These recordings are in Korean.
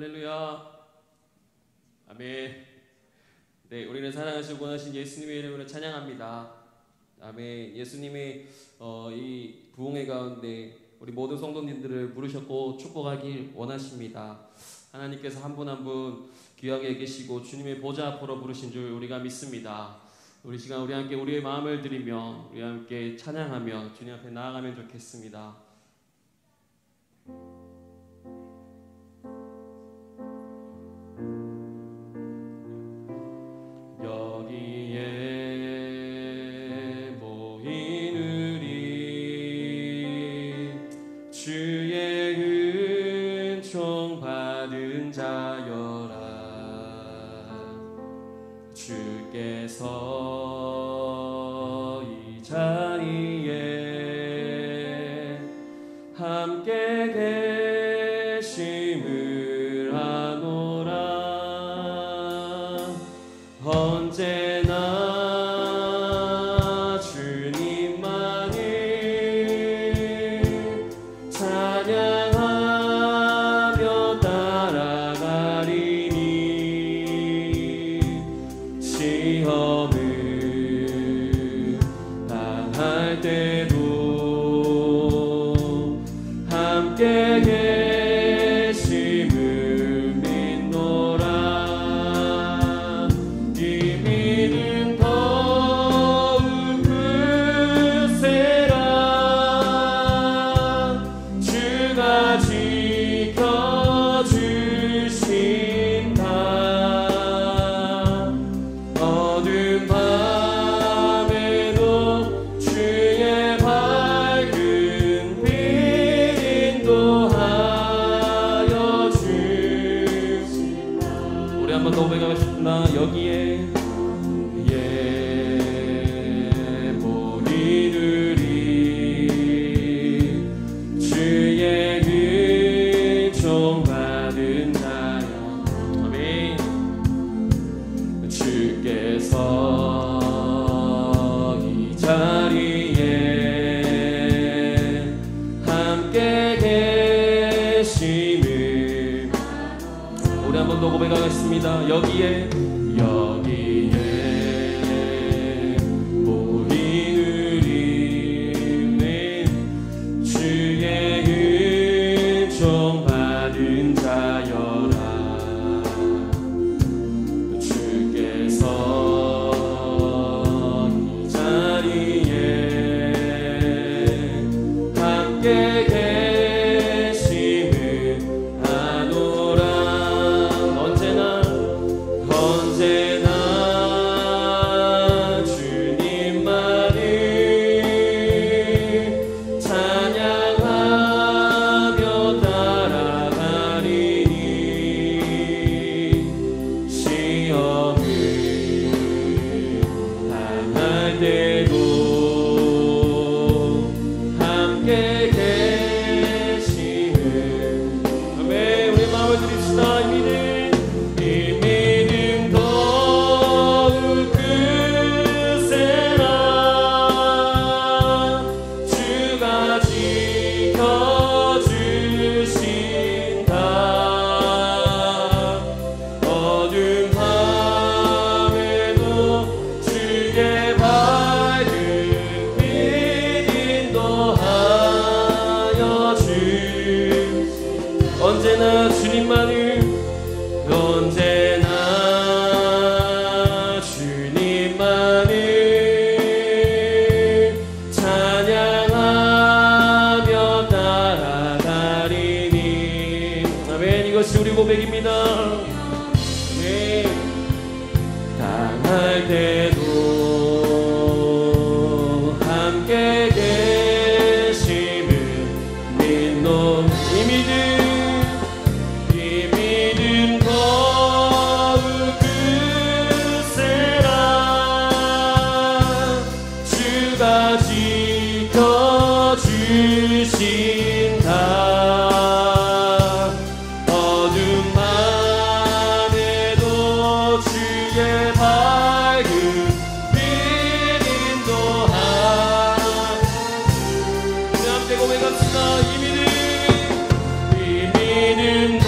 할렐루야. 아멘. 네, 우리는 사랑하시고 원하신 예수님의 이름으로 찬양합니다. 아멘. 예수님이 이 부흥회 가운데 우리 모든 성도님들을 부르셨고 축복하길 원하십니다. 하나님께서 한 분 한 분 귀하게 계시고 주님의 보좌 앞으로 부르신 줄 우리가 믿습니다. 우리 시간 우리 함께 우리의 마음을 드리며 우리 함께 찬양하며 주님 앞에 나아가면 좋겠습니다. 여기에 모인 우리 주의 은총 받은 자여라. 주께서 이 자리에 함께 계심을 아노라. 언제나 주님만을 찬양하며 따라가리니 시험을 당할 때도 함께 계심을 믿노라. 이 믿음 더욱 크세라. 주가 지켜주신다. 어두운 밤에도 주의 밝은 빛 인도하여 주신다. 우리 한 번 더 고백하고 싶나. 여기에 모인 우리 주의 은총 받은 자여. 아멘. 주께서 이 자리에 함께 계심을 우리 한 번 더 고백하겠습니다. 여기에 모인 우리는 주의 은총 받은 자여라. 주께서 이 자리에 함께 계심을 아노라. 언제나 주님만을 찬양하며 따라가리니 시험을 당할 때도 함께 계심을. 아멘. 우리 마음을 드립시다. 이 믿음 더욱 크세라. 주가 지켜주신다. 어두운 밤에도 주의 밝은 빛 인도하여 주신다. 언제나 주님만을 찬양하며 따라가리니. 아멘. 이것이 우리 고백입니다. 아멘. 당할 때도 함께 계심을 믿노. 이 믿음 더욱 크세라. 주가 지켜주신다. 어두운 밤에도 주의 밝은 빛 인도하여. 우리 함께 고백합시다. 이 믿음 더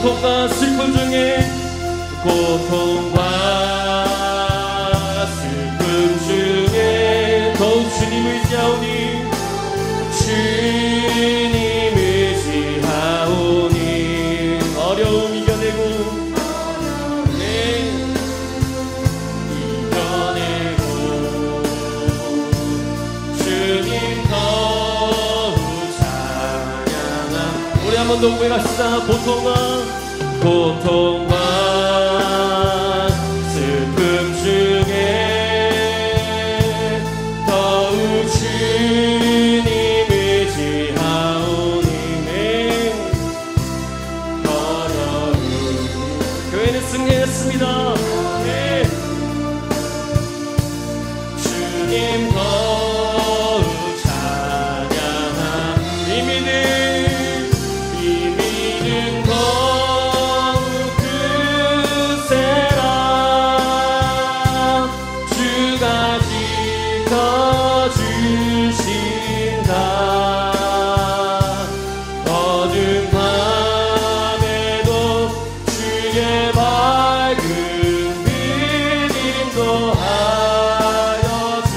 고통과 슬픔 중에 고통과 슬픔 중에 더욱 주님 의지하오니 주님 의지하오니 어려움 이겨내고 이겨내고 주님 더욱 찬양하. 우리 한 번 더 고백합시다. 고통과 슬픔 중에 더욱 주님 의지하오니 어려움 교회는 승리했습니다. 네. 주님 더욱 찬양하. 이 믿음 더욱 크세라. 주가 지켜주신다. 어두운 밤에도 주의 밝은 빛 인도하여 주.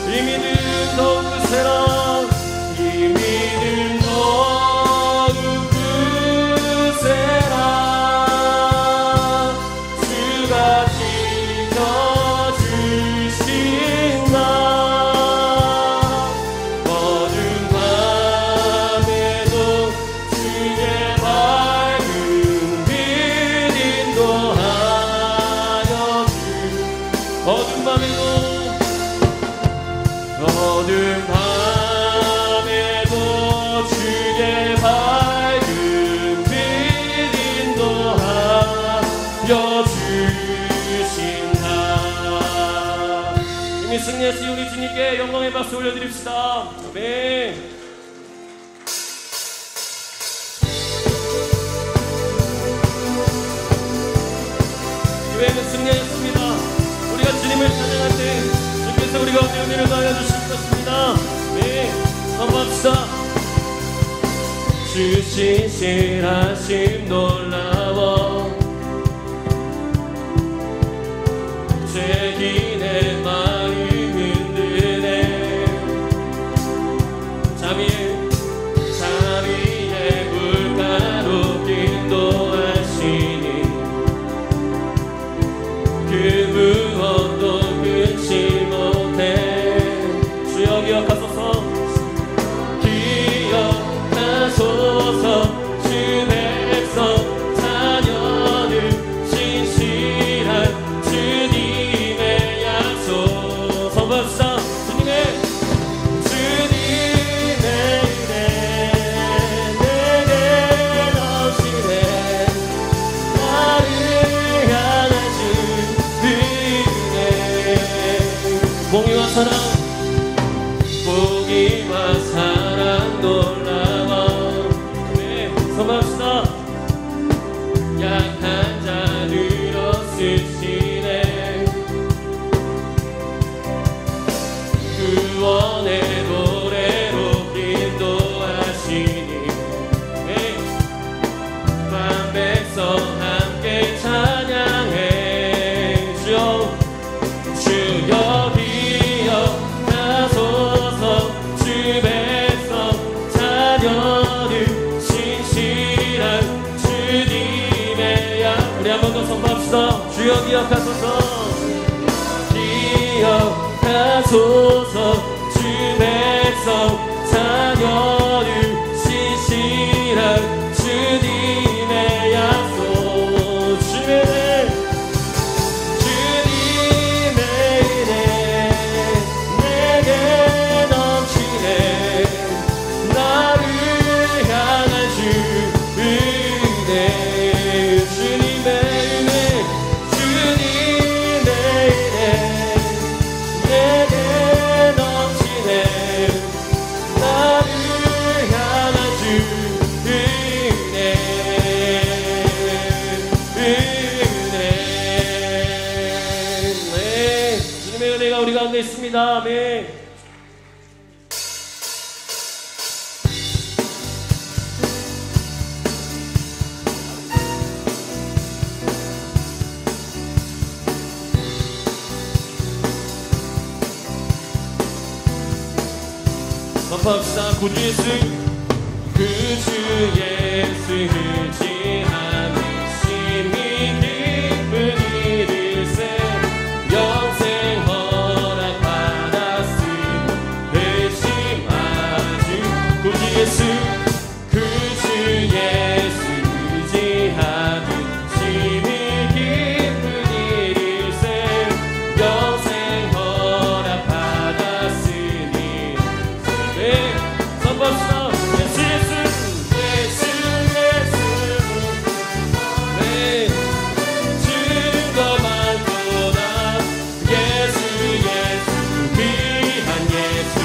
이 믿음 더욱 크세라. 이 믿음 더욱 크세라. 주가 지켜주신다. 어두운 밤에도 주의 밝은 빛 인도하여 주. 어두운 밤에도 주의 밝은 빛 인도하여 주신다. 이미 승리하신 우리 주님께 영광의 박수 올려드립시다. 아멘. 교회는 승리하였습니다. 우리가 주님을 찬양할 때 주께서 우리 가운데 은혜를 더하여 주실 것입니다. 네, 선포합시다. 주신 실하심 놀라워 죄기 내 마음 흔드네. 자비의 물가로 인도하시니 그 무엇도 끊지 못해. 주여 기억하소서. 기억하소서. 주 백성 자녀들 신실한 주님의 약속. 선포합시다. 주님의 은혜 내게 넘치네. 나를 향한 주 은혜. 공의와 사랑 놀라워. 네, 선포합시다. 약한 자 늘어쓰시네. 구원의 노래로 인도하시니 만 백성 함께 찬양해. 주여 기억하소서. 주 백성 자녀들 신실한 주님의 약. 우리 한 번 더 선포합시다. 주여 기억하소서. 기억하소서. 주 백성 자녀들 신실한 주님의 약속. 주님의 은혜 내게 넘치네. 나를 향한 주 은혜. 주님의 은혜 내게 넘치네. 나를 향한 주 은혜. 네, 주님의 은혜가 우리 가운데 있습니다. 아멘. 선포합시다. 구주 예수, 구주 예수 의지하는 심히 기쁜 이르세 영생 허락받았으니 회심하주. 구주 예수, 구주 예수 의지하는 심히 기쁜 이르세 영생 허락받았으니. 네, 선포합시다. 예수 예수 예수 예수. 네, 증거 많도다. 예수 예수 귀한 예수.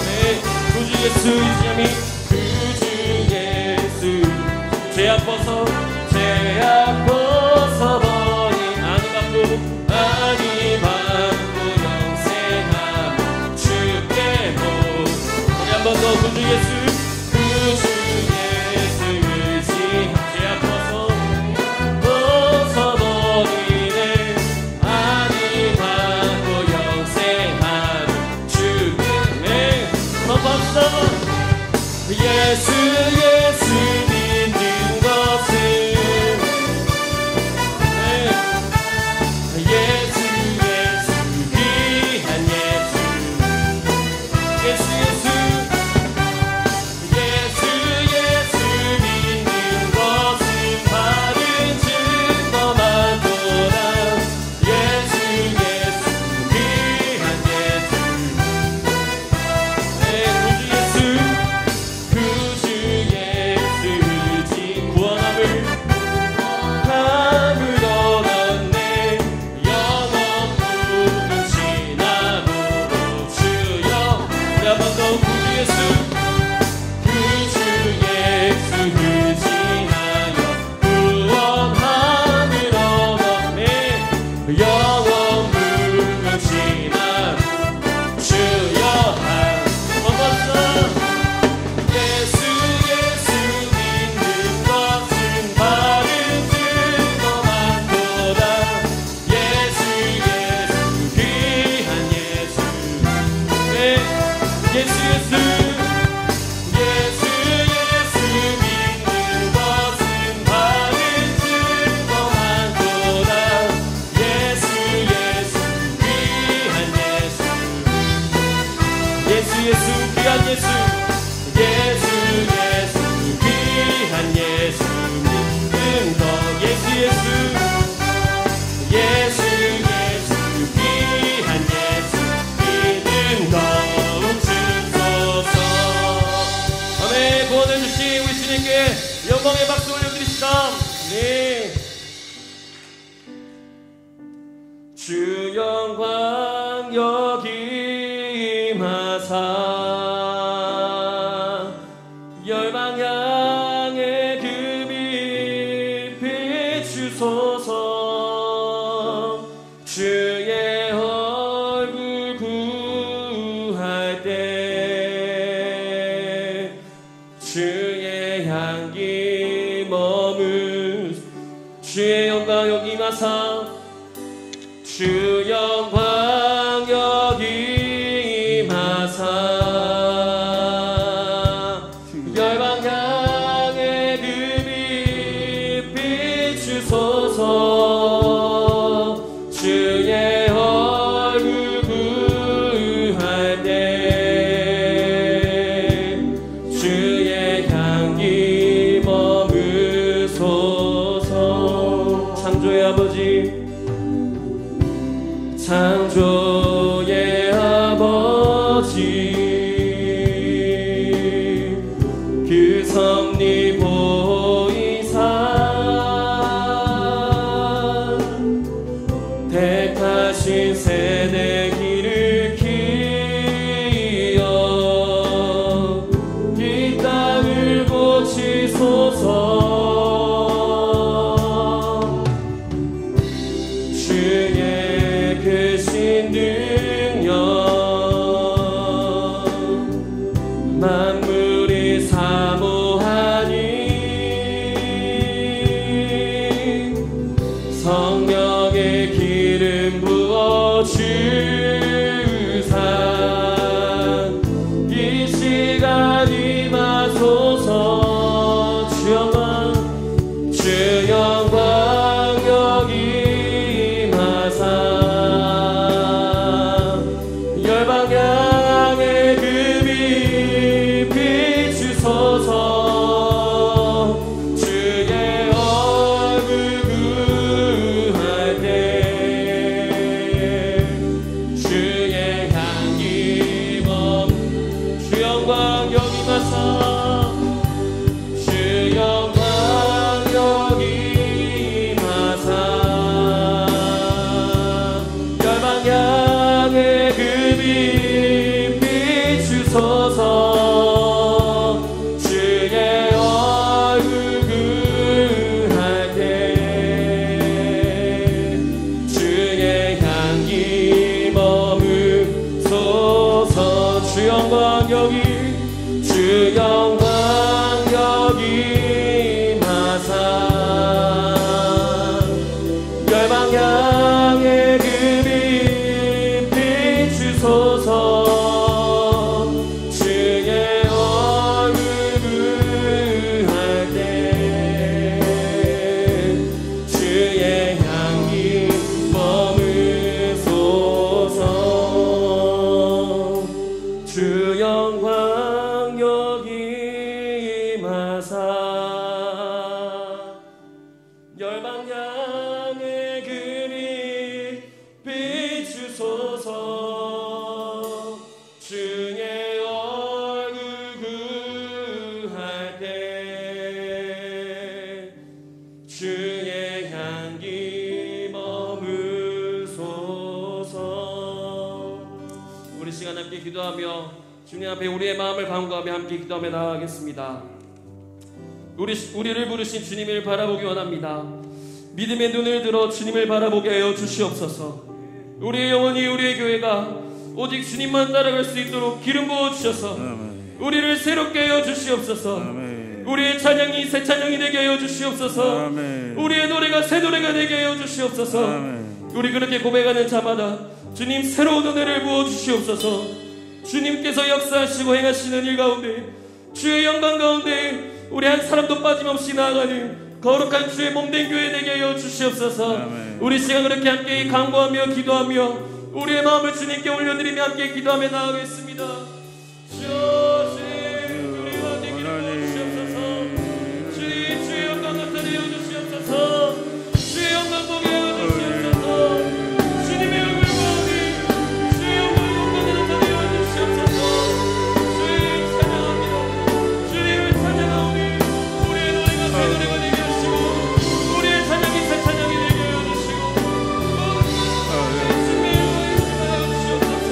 네, 구주 예수 이지함이 구주 예수. 죄악 벗어 죄악 벗어버린 아니 받고 영생함 주께 복. 우리 한 번 더 구주 예수, 구주 예수 의지함 죄악 벗어버리네 아니 받고 영생함 주께. 네, 선포합시다. 예수 예수 믿는 것은 네, 예수 예수 귀한 예수. 예수 예수 예수 예수 믿는 것은 바른 증거 많도다. 예수 예수 귀한 예수. 네, 구주 예수 의지 구원함을 얻었네 영원 묵은 지나도록 주여. 우리 한 번 더 구주 예수, 구주 예수 의지하여 구원함을 얻었네 영원 묵은 지나도록 주여. 반갑습니다. 예수 예수 믿는 것은 바른 증거 많도다. 예수 예수 귀한 예수. 네, 예수 예수 예수 예수 믿는 것은 바른 증거 많도다. 예수 예수 귀한 예수. 예수 예수 귀한 예수. 예수 예수 귀한 예수 믿는 것. 예수 예수 예수 예수 귀한 예수 믿는 것 주소서. 아멘. 구원해 주신 우리 주님께 영광의 박수 올려드립시다. 네. 주 영광 여기 임하사 열방 향해 그 빛 비추소서. 주의 얼굴 구할 때 주의 향기 머문 주의 영광 여기 임하사 주 영광 여기 임하사 영광 여기 마사 주 영광 여기 마사 열방 향해 그 빛 비추소서 주의 얼굴 그할 때 주의 향기 머무소서 주 영광 여기 주 영광 여기 마사 열방 향해 그 빛 비추소서 주의 얼굴 그할 때 주의 향기 머무소서 주 영광 여기 마사 열방 향해 그 빛 비추소서 주의 얼굴 그할 때 주의 향기 머무소서. 우리 시간 함께 기도하며 주님 앞에 우리의 마음을 간구하며 함께 기도하며 나아가겠습니다. 우리를 부르신 주님을 바라보기 원합니다. 믿음의 눈을 들어 주님을 바라보게 하여 주시옵소서. 우리의 영혼이 우리의 교회가 오직 주님만 따라갈 수 있도록 기름 부어 주셔서 우리를 새롭게 하여 주시옵소서. 우리의 찬양이 새 찬양이 되게 하여 주시옵소서. 우리의 노래가 새 노래가 되게 하여 주시옵소서. 우리 그렇게 고백하는 자마다 주님 새로운 은혜를 부어 주시옵소서. 주님께서 역사하시고 행하시는 일 가운데 주의 영광 가운데 우리 한 사람도 빠짐없이 나아가는 거룩한 주의 몸된 교회 되게 하여 주시옵소서. 우리 시간 그렇게 함께 간구하며 기도하며 우리의 마음을 주님께 올려드리며 함께 기도하며 나아가겠습니다. 주님 우리 가운데 기름 부어주시옵소서. 주님 주의 영광 나타내어 주시옵소서. 주의 영광 보게 하여 주시옵소서. 주님의 얼굴 가운데 주의 영광 나타내어 주시옵소서. 주님 찬양합니다. 주님을 찬양하오니 우리의 노래가 새 노래가 되게 하시고 우리의 찬양이 새 찬양이 되게 하여 주시고 주님의 영광을 하여 주시옵소서.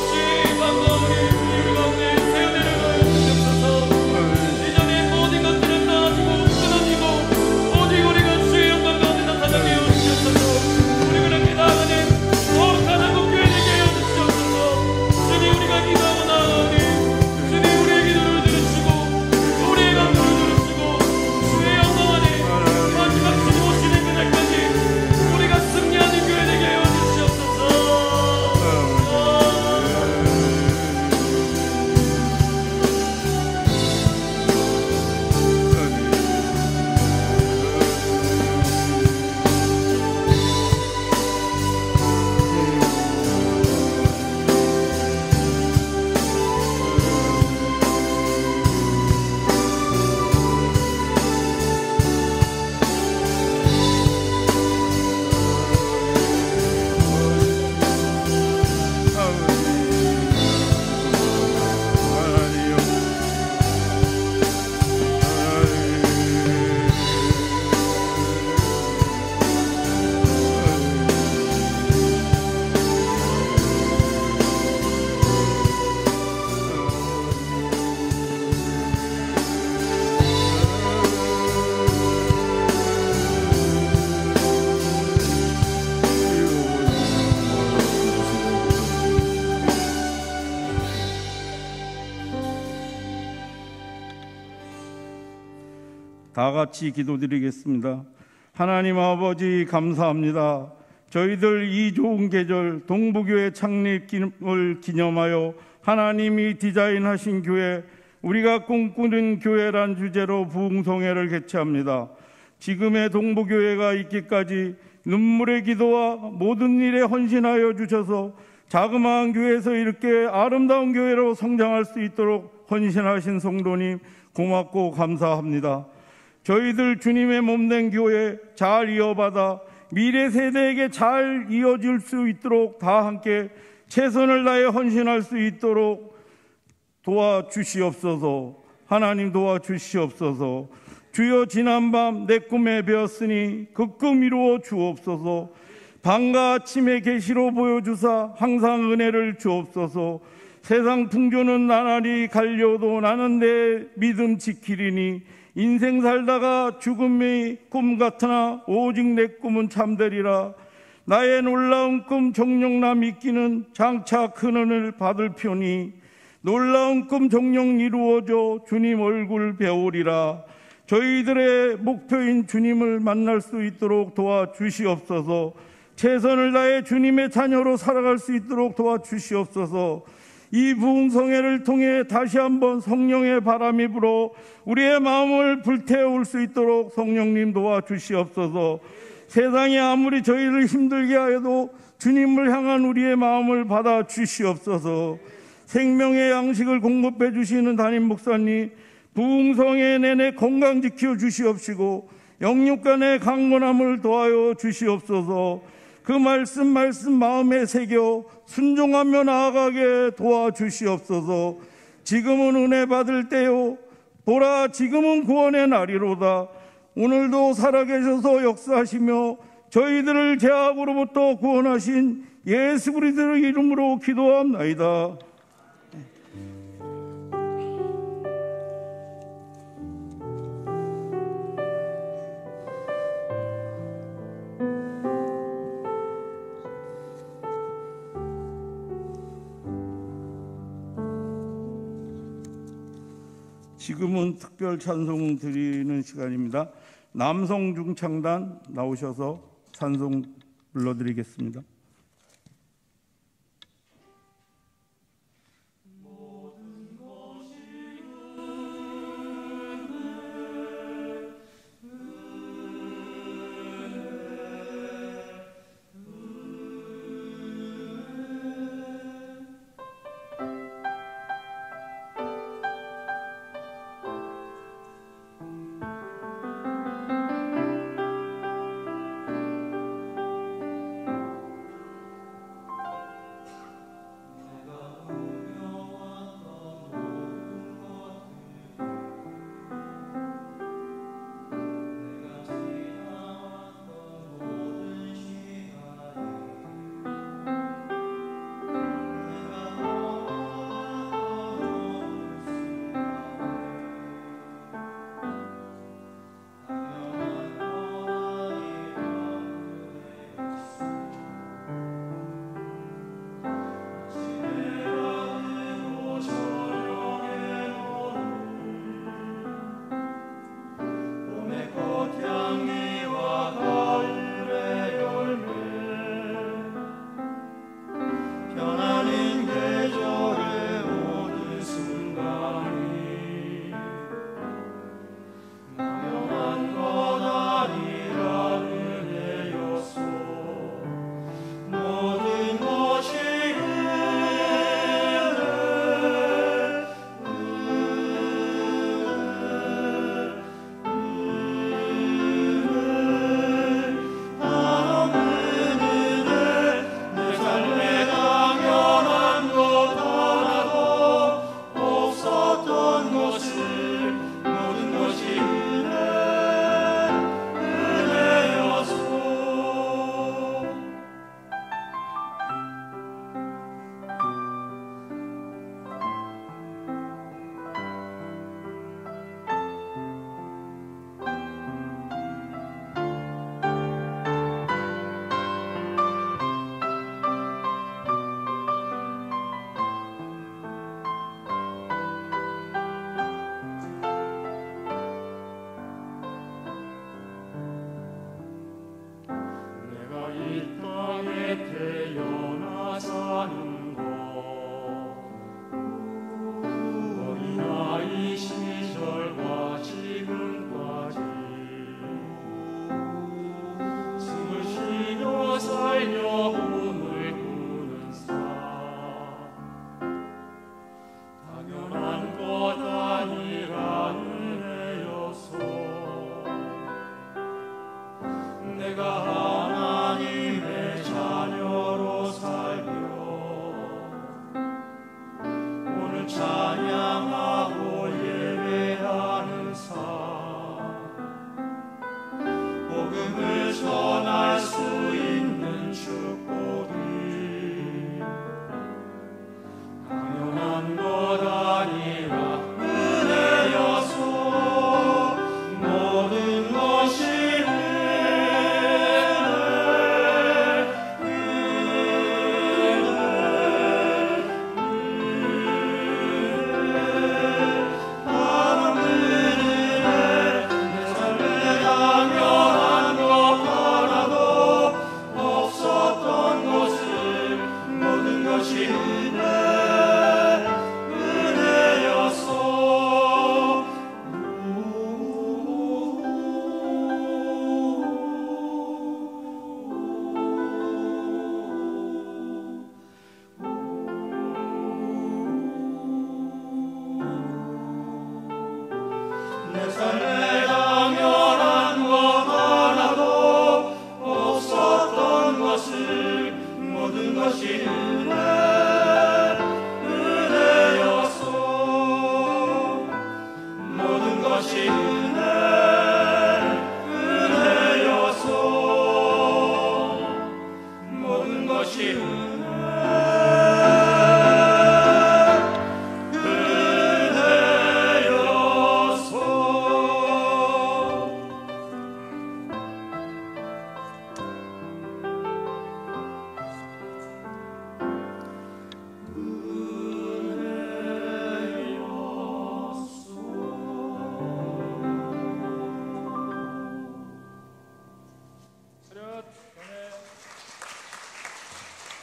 주의 가운데 우리 가운데 새 은혜를 하여 주시옵소서. 이전의 모든 것들은 나아지고 끊어지고 오직 우리가 주의 영광 가운데 나타나게 하여 주시옵소서. 우리 그렇게 나아가는 거룩한 한국 교회 되게 하여 주시옵소서. 주님 우리가 기도하고 나아가니 주님 우리의 기도를 들으시고 우리의 간구를 들으시고 주의 영광 안에 마지막 주님 오시는 그날까지 우리가 승리하는 교회 되게 하여 주시옵소서. 다 같이 기도드리겠습니다. 하나님 아버지 감사합니다. 저희들 이 좋은 계절 동부교회 창립을 기념하여 하나님이 디자인하신 교회, 우리가 꿈꾸는 교회란 주제로 부흥성회를 개최합니다. 지금의 동부교회가 있기까지 눈물의 기도와 모든 일에 헌신하여 주셔서 자그마한 교회에서 이렇게 아름다운 교회로 성장할 수 있도록 헌신하신 성도님 고맙고 감사합니다. 저희들 주님의 몸된 교회 잘 이어받아 미래 세대에게 잘 이어질 수 있도록 다 함께 최선을 다해 헌신할 수 있도록 도와주시옵소서. 하나님 도와주시옵소서. 주여, 지난밤 내 꿈에 배었으니 그 꿈 이루어 주옵소서. 밤과 아침에 계시로 보여주사 항상 은혜를 주옵소서. 세상 풍조는 나날이 갈려도 나는 내 믿음 지키리니 인생 살다가 죽음이 꿈 같으나 오직 내 꿈은 참되리라. 나의 놀라운 꿈 정녕 믿기는 장차 큰 은혜를 받을 표니 놀라운 꿈 정녕 이루어져 주님 얼굴 배우리라. 저희들의 목표인 주님을 만날 수 있도록 도와주시옵소서. 최선을 다해 주님의 자녀로 살아갈 수 있도록 도와주시옵소서. 이 부흥성회를 통해 다시 한번 성령의 바람이 불어 우리의 마음을 불태울 수 있도록 성령님 도와주시옵소서. 세상이 아무리 저희를 힘들게 하여도 주님을 향한 우리의 마음을 받아 주시옵소서. 생명의 양식을 공급해 주시는 담임 목사님, 부흥성회 내내 건강 지켜 주시옵시고 영육간의 강건함을 도하여 주시옵소서. 그 말씀 마음에 새겨 순종하며 나아가게 도와주시옵소서. 지금은 은혜 받을 때요, 보라 지금은 구원의 날이로다. 오늘도 살아계셔서 역사하시며 저희들을 죄악으로부터 구원하신 예수 그리스도의 이름으로 기도합나이다. 지금은 특별 찬송 드리는 시간입니다. 남성 중창단 나오셔서 찬송 불러드리겠습니다.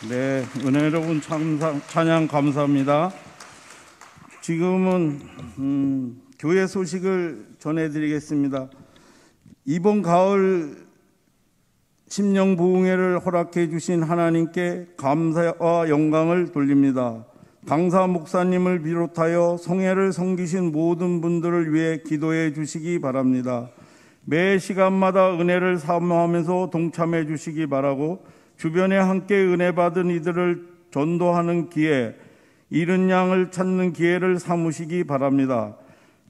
네, 은혜로운 찬양 감사합니다. 지금은 교회 소식을 전해드리겠습니다. 이번 가을 심령 부흥회를 허락해 주신 하나님께 감사와 영광을 돌립니다. 강사 목사님을 비롯하여 성회를 섬기신 모든 분들을 위해 기도해 주시기 바랍니다. 매 시간마다 은혜를 사모하면서 동참해 주시기 바라고, 주변에 함께 은혜 받은 이들을 전도하는 기회, 잃은 양을 찾는 기회를 삼으시기 바랍니다.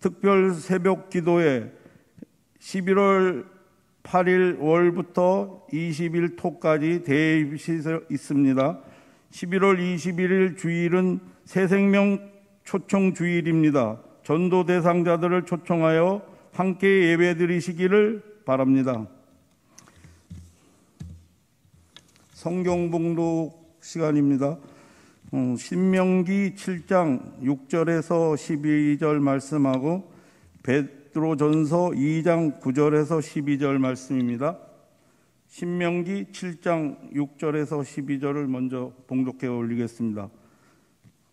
특별 새벽 기도회 11월 8일 월부터 20일 토까지 대입이 있습니다. 11월 21일 주일은 새생명 초청 주일입니다. 전도 대상자들을 초청하여 함께 예배드리시기를 바랍니다. 성경 봉독 시간입니다. 신명기 7장 6절에서 12절 말씀하고 베드로전서 2장 9절에서 12절 말씀입니다. 신명기 7장 6절에서 12절을 먼저 봉독해 올리겠습니다.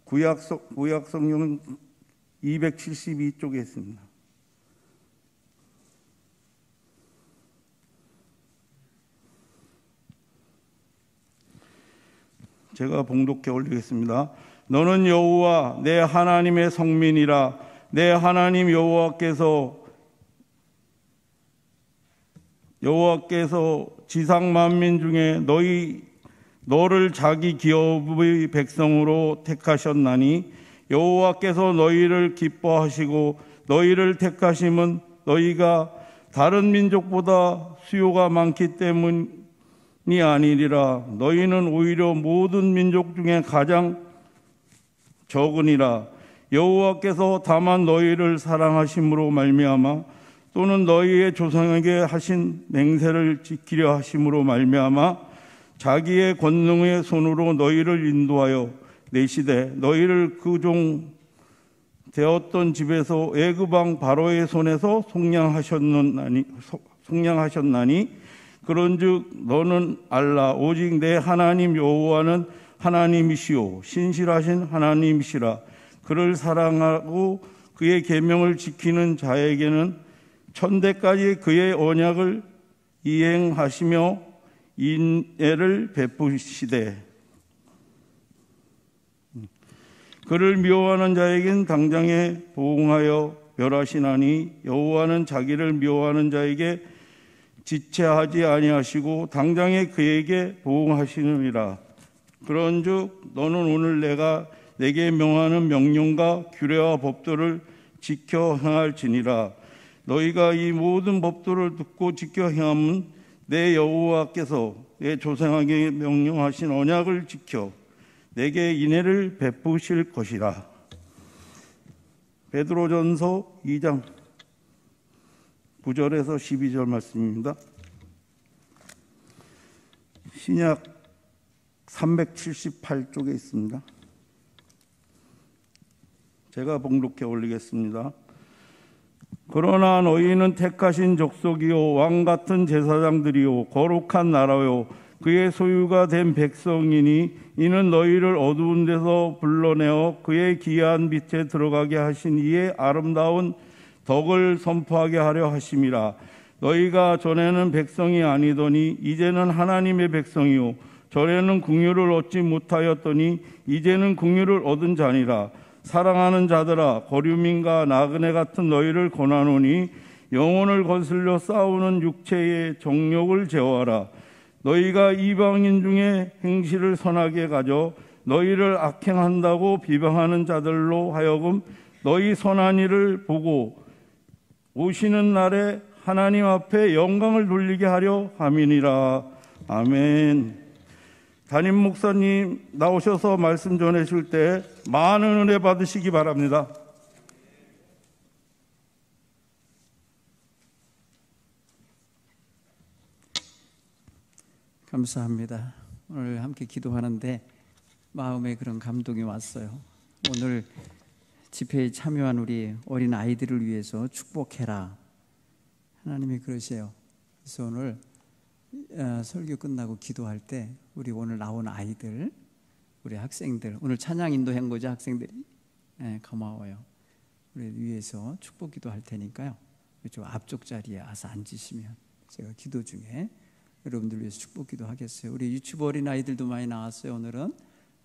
구약 성경 272쪽에 있습니다. 제가 봉독해 올리겠습니다. 너는 여호와 내 하나님의 성민이라. 내 하나님 여호와께서 지상 만민 중에 너를 자기 기업의 백성으로 택하셨나니, 여호와께서 너희를 기뻐하시고 너희를 택하심은 너희가 다른 민족보다 수요가 많기 때문이 아니리라. 너희는 오히려 모든 민족 중에 가장 적으니라. 여호와께서 다만 너희를 사랑하심으로 말미암아, 또는 너희의 조상에게 하신 맹세를 지키려 하심으로 말미암아 자기의 권능의 손으로 너희를 인도하여 내시되, 너희를 그 종 되었던 집에서 애굽 왕 바로의 손에서 속량하셨나니, 그런즉 너는 알라. 오직 내 하나님 여호와는 하나님이시오 신실하신 하나님이시라. 그를 사랑하고 그의 계명을 지키는 자에게는 천대까지 그의 언약을 이행하시며 인애를 베푸시되, 그를 미워하는 자에겐 당장에 보응하여 멸하시나니, 여호와는 자기를 미워하는 자에게 지체하지 아니하시고 당장에 그에게 보응하시느니라. 그런즉 너는 오늘 내가 내게 명하는 명령과 규례와 법도를 지켜 행할지니라. 너희가 이 모든 법도를 듣고 지켜 행하면 내 여호와께서 내 조상에게 명령하신 언약을 지켜 내게 인애를 베푸실 것이라. 베드로전서 2장 9절에서 12절 말씀입니다. 신약 378쪽에 있습니다. 제가 봉독해 올리겠습니다. 그러나 너희는 택하신 족속이요 왕 같은 제사장들이요 거룩한 나라요 그의 소유가 된 백성이니, 이는 너희를 어두운 데서 불러내어 그의 기이한 빛에 들어가게 하신 이의 아름다운 덕을 선포하게 하려 하심이라. 너희가 전에는 백성이 아니더니 이제는 하나님의 백성이요, 전에는 긍휼을 얻지 못하였더니 이제는 긍휼을 얻은 자니라. 사랑하는 자들아, 거류민과 나그네 같은 너희를 권하노니 영혼을 거슬려 싸우는 육체의 정욕을 제어하라. 너희가 이방인 중에 행실을 선하게 가져 너희를 악행한다고 비방하는 자들로 하여금 너희 선한 일을 보고 오시는 날에 하나님 앞에 영광을 돌리게 하려 함이니라. 아멘. 담임 목사님 나오셔서 말씀 전해줄 때 많은 은혜 받으시기 바랍니다. 감사합니다. 오늘 함께 기도하는데 마음에 그런 감동이 왔어요. 오늘 집회에 참여한 우리 어린 아이들을 위해서 축복해라. 하나님이 그러세요. 그래서 오늘 설교 끝나고 기도할 때 우리 오늘 나온 아이들, 우리 학생들, 오늘 찬양 인도한 거죠, 학생들이. 네, 고마워요. 우리 위에서 축복 기도할 테니까요, 이쪽 앞쪽 자리에 와서 앉으시면 제가 기도 중에 여러분들 위해서 축복 기도하겠어요. 우리 유치부 어린 아이들도 많이 나왔어요, 오늘은.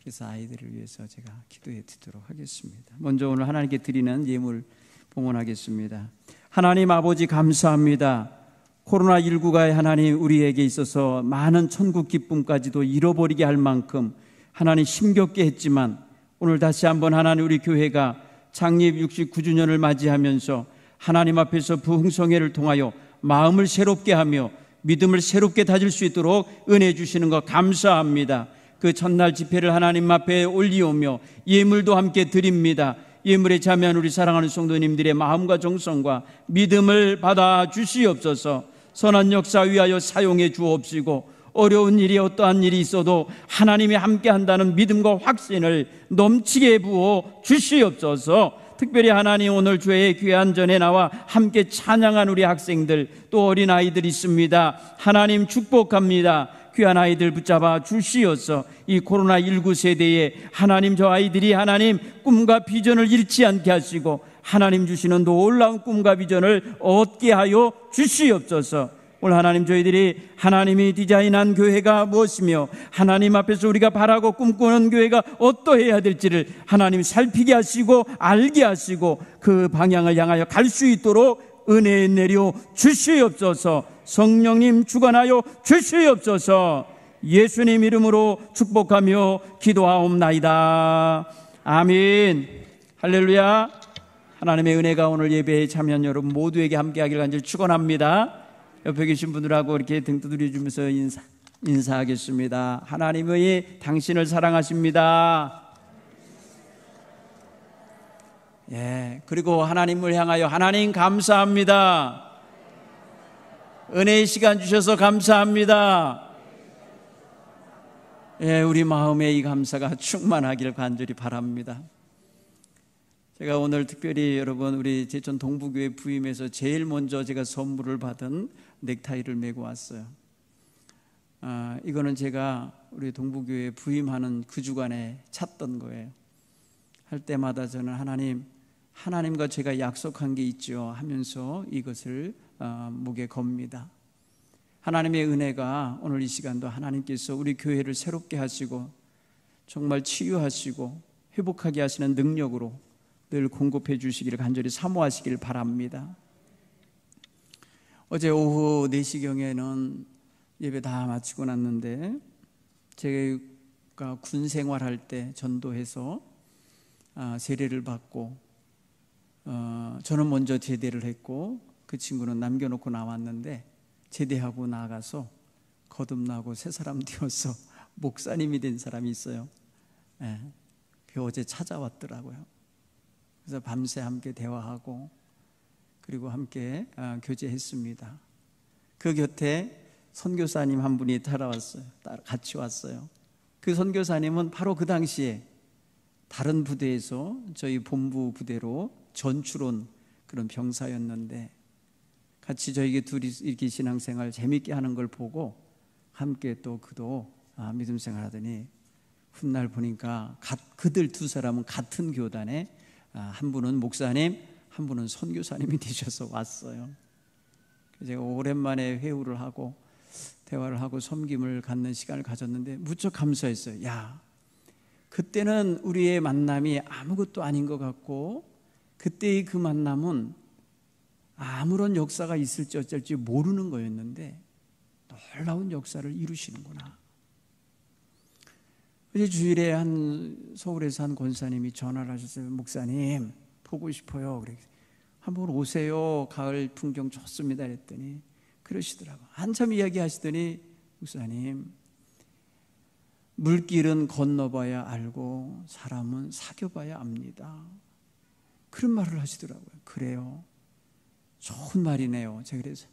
그래서 아이들을 위해서 제가 기도해 드리도록 하겠습니다. 먼저 오늘 하나님께 드리는 예물 봉헌하겠습니다. 하나님 아버지, 감사합니다. 코로나19가 하나님 우리에게 있어서 많은 천국 기쁨까지도 잃어버리게 할 만큼 하나님 힘겹게 했지만, 오늘 다시 한번 하나님 우리 교회가 창립 69주년을 맞이하면서 하나님 앞에서 부흥성회를 통하여 마음을 새롭게 하며 믿음을 새롭게 다질 수 있도록 은혜 주시는 것 감사합니다. 그 첫날 집회를 하나님 앞에 올리오며 예물도 함께 드립니다. 예물에 참여한 우리 사랑하는 성도님들의 마음과 정성과 믿음을 받아 주시옵소서. 선한 역사 위하여 사용해 주옵시고, 어려운 일이 어떠한 일이 있어도 하나님이 함께 한다는 믿음과 확신을 넘치게 부어 주시옵소서. 특별히 하나님, 오늘 주의 귀한 전에 나와 함께 찬양한 우리 학생들, 또 어린아이들 있습니다. 하나님 축복합니다. 귀한 아이들 붙잡아 주시어서 이 코로나19 세대에 하나님, 저 아이들이 하나님 꿈과 비전을 잃지 않게 하시고 하나님 주시는 놀라운 꿈과 비전을 얻게 하여 주시옵소서. 오늘 하나님, 저희들이 하나님이 디자인한 교회가 무엇이며 하나님 앞에서 우리가 바라고 꿈꾸는 교회가 어떠해야 될지를 하나님 살피게 하시고 알게 하시고 그 방향을 향하여 갈 수 있도록 은혜 내려 주시옵소서. 성령님 주관하여 주시옵소서. 예수님 이름으로 축복하며 기도하옵나이다. 아멘. 할렐루야. 하나님의 은혜가 오늘 예배에 참여한 여러분 모두에게 함께하길 간절히 축원합니다. 옆에 계신 분들하고 이렇게 등 두드려 주면서 인사하겠습니다. 하나님의 당신을 사랑하십니다. 예, 그리고 하나님을 향하여 하나님 감사합니다. 은혜의 시간 주셔서 감사합니다. 예, 우리 마음에 이 감사가 충만하기를 간절히 바랍니다. 제가 오늘 특별히 여러분 우리 제천 동부교회 부임에서 제일 먼저 제가 선물을 받은 넥타이를 메고 왔어요. 이거는 제가 우리 동부교회 부임하는 그 주간에 찾던 거예요. 할 때마다 저는 하나님과 제가 약속한 게 있죠 하면서 이것을 목에 겁니다. 하나님의 은혜가 오늘 이 시간도 하나님께서 우리 교회를 새롭게 하시고 정말 치유하시고 회복하게 하시는 능력으로 늘 공급해 주시기를 간절히 사모하시길 바랍니다. 어제 오후 4시경에는 예배 다 마치고 났는데, 제가 군 생활할 때 전도해서 세례를 받고, 저는 먼저 제대를 했고 그 친구는 남겨놓고 나왔는데, 제대하고 나가서 거듭나고 새 사람 되어서 목사님이 된 사람이 있어요. 그 어제 찾아왔더라고요. 그래서 밤새 함께 대화하고 그리고 함께 교제했습니다. 그 곁에 선교사님 한 분이 따라왔어요. 같이 왔어요. 그 선교사님은 바로 그 당시에 다른 부대에서 저희 본부 부대로 전출 온 그런 병사였는데, 같이 저에게 둘이 이렇게 신앙생활 재밌게 하는 걸 보고 함께 또 그도 믿음생활 하더니, 훗날 보니까 그들 두 사람은 같은 교단에 한 분은 목사님, 한 분은 선교사님이 되셔서 왔어요. 제가 오랜만에 회우를 하고 대화를 하고 섬김을 갖는 시간을 가졌는데 무척 감사했어요. 야, 그때는 우리의 만남이 아무것도 아닌 것 같고, 그때의 그 만남은 아무런 역사가 있을지 어쩔지 모르는 거였는데 놀라운 역사를 이루시는구나. 어제 주일에 서울에서 한 권사님이 전화를 하셨어요. 목사님 보고 싶어요. 그래, 한번 오세요. 가을 풍경 좋습니다. 그랬더니 그러시더라고요. 한참 이야기하시더니, 목사님, 물길은 건너봐야 알고 사람은 사귀어봐야 압니다. 그런 말을 하시더라고요. 그래요, 좋은 말이네요. 제가 그래서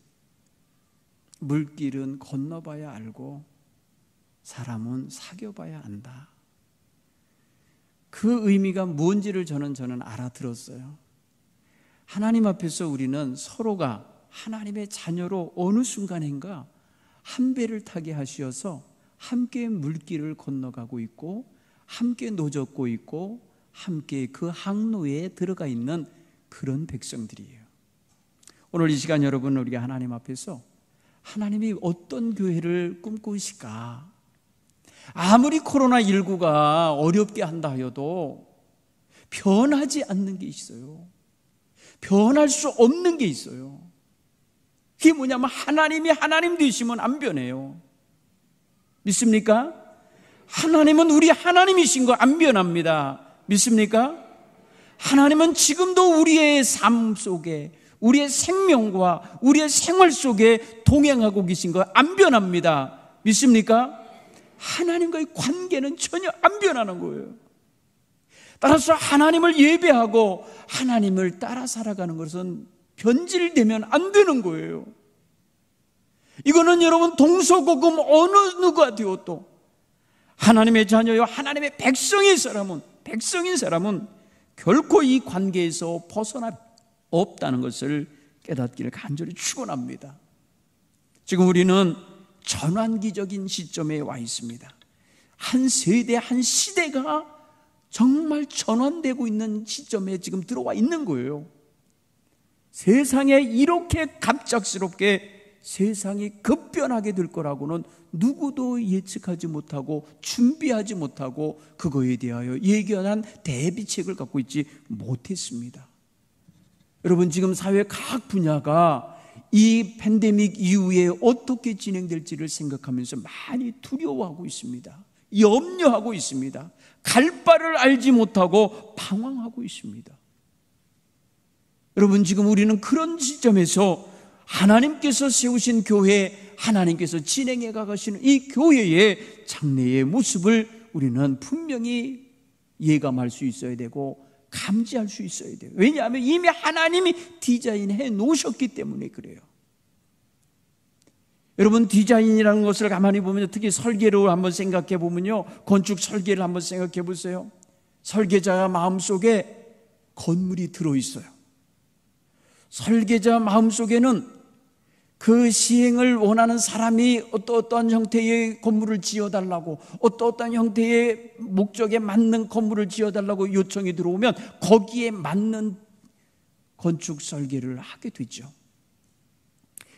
물길은 건너봐야 알고 사람은 사귀어봐야 안다. 그 의미가 뭔지를 저는 알아들었어요. 하나님 앞에서 우리는 서로가 하나님의 자녀로 어느 순간인가 한 배를 타게 하셔서 함께 물길을 건너가고 있고 함께 노젓고 있고 함께 그 항로에 들어가 있는 그런 백성들이에요. 오늘 이 시간 여러분, 우리가 하나님 앞에서 하나님이 어떤 교회를 꿈꾸실까? 아무리 코로나19가 어렵게 한다 하여도 변하지 않는 게 있어요. 변할 수 없는 게 있어요. 그게 뭐냐면 하나님이 하나님 되시면 안 변해요. 믿습니까? 하나님은 우리 하나님이신 거 안 변합니다. 믿습니까? 하나님은 지금도 우리의 삶 속에, 우리의 생명과 우리의 생활 속에 동행하고 계신 거 안 변합니다. 믿습니까? 하나님과의 관계는 전혀 안 변하는 거예요. 따라서 하나님을 예배하고 하나님을 따라 살아가는 것은 변질되면 안 되는 거예요. 이거는 여러분 동서고금 어느 누가 되어도 하나님의 자녀요, 하나님의 백성인 사람은 결코 이 관계에서 벗어나 없다는 것을 깨닫기를 간절히 축원합니다. 지금 우리는 전환기적인 시점에 와 있습니다. 한 세대, 한 시대가 정말 전환되고 있는 시점에 지금 들어와 있는 거예요. 세상에 이렇게 갑작스럽게 세상이 급변하게 될 거라고는 누구도 예측하지 못하고 준비하지 못하고 그거에 대하여 예견한 대비책을 갖고 있지 못했습니다. 여러분, 지금 사회 각 분야가 이 팬데믹 이후에 어떻게 진행될지를 생각하면서 많이 두려워하고 있습니다. 염려하고 있습니다. 갈 바를 알지 못하고 방황하고 있습니다. 여러분, 지금 우리는 그런 시점에서 하나님께서 세우신 교회, 하나님께서 진행해 가시는 이 교회의 장래의 모습을 우리는 분명히 예감할 수 있어야 되고 감지할 수 있어야 돼요. 왜냐하면 이미 하나님이 디자인해 놓으셨기 때문에 그래요. 여러분, 디자인이라는 것을 가만히 보면, 특히 설계로 한번 생각해 보면요, 건축 설계를 한번 생각해 보세요. 설계자 마음속에 건물이 들어있어요. 설계자 마음속에는 그 시행을 원하는 사람이 어떠한 형태의 건물을 지어달라고, 어떠한 형태의 목적에 맞는 건물을 지어달라고 요청이 들어오면 거기에 맞는 건축 설계를 하게 되죠.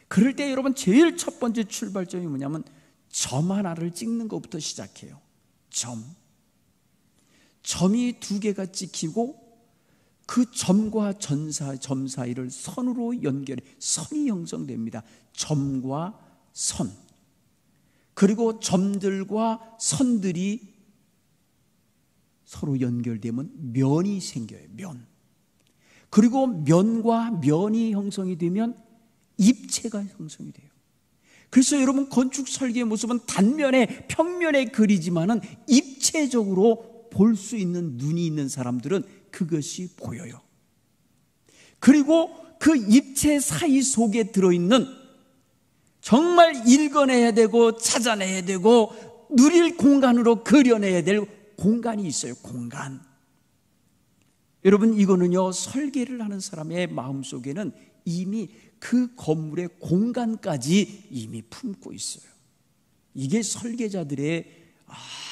그럴 때 여러분, 제일 첫 번째 출발점이 뭐냐면 점 하나를 찍는 것부터 시작해요. 점이 2개가 찍히고 그 점과 점 사이를 선으로 연결해 선이 형성됩니다. 점과 선, 그리고 점들과 선들이 서로 연결되면 면이 생겨요. 면. 그리고 면과 면이 형성이 되면 입체가 형성이 돼요. 그래서 여러분, 건축 설계의 모습은 단면에, 평면에 그리지만은 입체적으로 볼 수 있는 눈이 있는 사람들은 그것이 보여요. 그리고 그 입체 사이 속에 들어있는, 정말 읽어내야 되고 찾아내야 되고 누릴 공간으로 그려내야 될 공간이 있어요. 공간. 여러분, 이거는요, 설계를 하는 사람의 마음속에는 이미 그 건물의 공간까지 이미 품고 있어요. 이게 설계자들의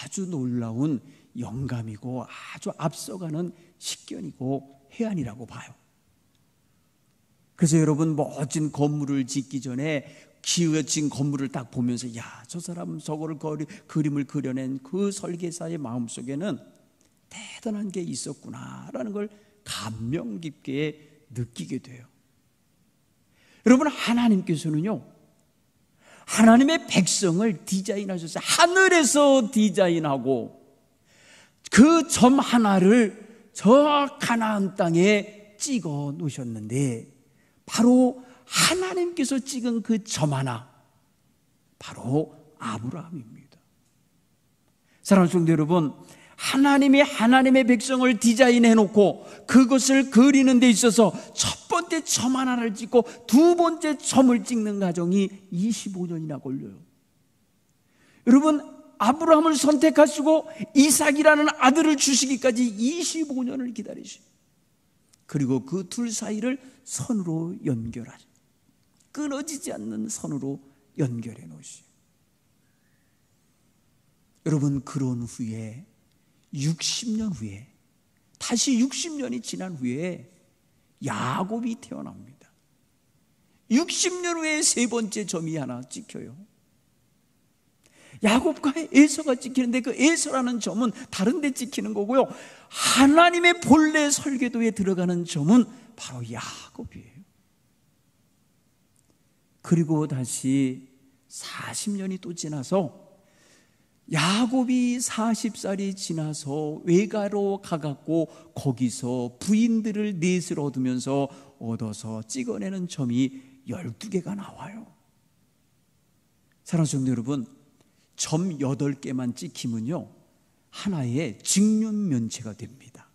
아주 놀라운 영감이고 아주 앞서가는 식견이고 해안이라고 봐요. 그래서 여러분, 멋진 건물을 짓기 전에 기어진 건물을 딱 보면서, 야, 저 사람은 저거를 그림을 그려낸 그 설계사의 마음속에는 대단한 게 있었구나라는 걸 감명 깊게 느끼게 돼요. 여러분, 하나님께서는요, 하나님의 백성을 디자인하셨어요. 하늘에서 디자인하고 그 점 하나를 저 가나안 땅에 찍어 놓으셨는데, 바로 하나님께서 찍은 그 점 하나, 바로 아브라함입니다. 사랑하는 성도 여러분, 하나님이 하나님의 백성을 디자인해 놓고 그것을 그리는 데 있어서 첫 번째 점 하나를 찍고 두 번째 점을 찍는 과정이 25년이나 걸려요. 여러분, 아브라함을 선택하시고 이삭이라는 아들을 주시기까지 25년을 기다리시고, 그리고 그 둘 사이를 선으로 연결하죠. 끊어지지 않는 선으로 연결해 놓으시죠. 여러분, 그런 후에 60년 후에, 다시 60년이 지난 후에 야곱이 태어납니다. 60년 후에 세 번째 점이 하나 찍혀요. 야곱과 에서가 찍히는데 그 에서라는 점은 다른 데 찍히는 거고요, 하나님의 본래 설계도에 들어가는 점은 바로 야곱이에요. 그리고 다시 40년이 또 지나서 야곱이 40살이 지나서 외가로 가갖고 거기서 부인들을 넷을 얻어서 찍어내는 점이 12개가 나와요. 사랑하는 성도 여러분, 점 8개만 찍히면요, 하나의 직륜면체가 됩니다.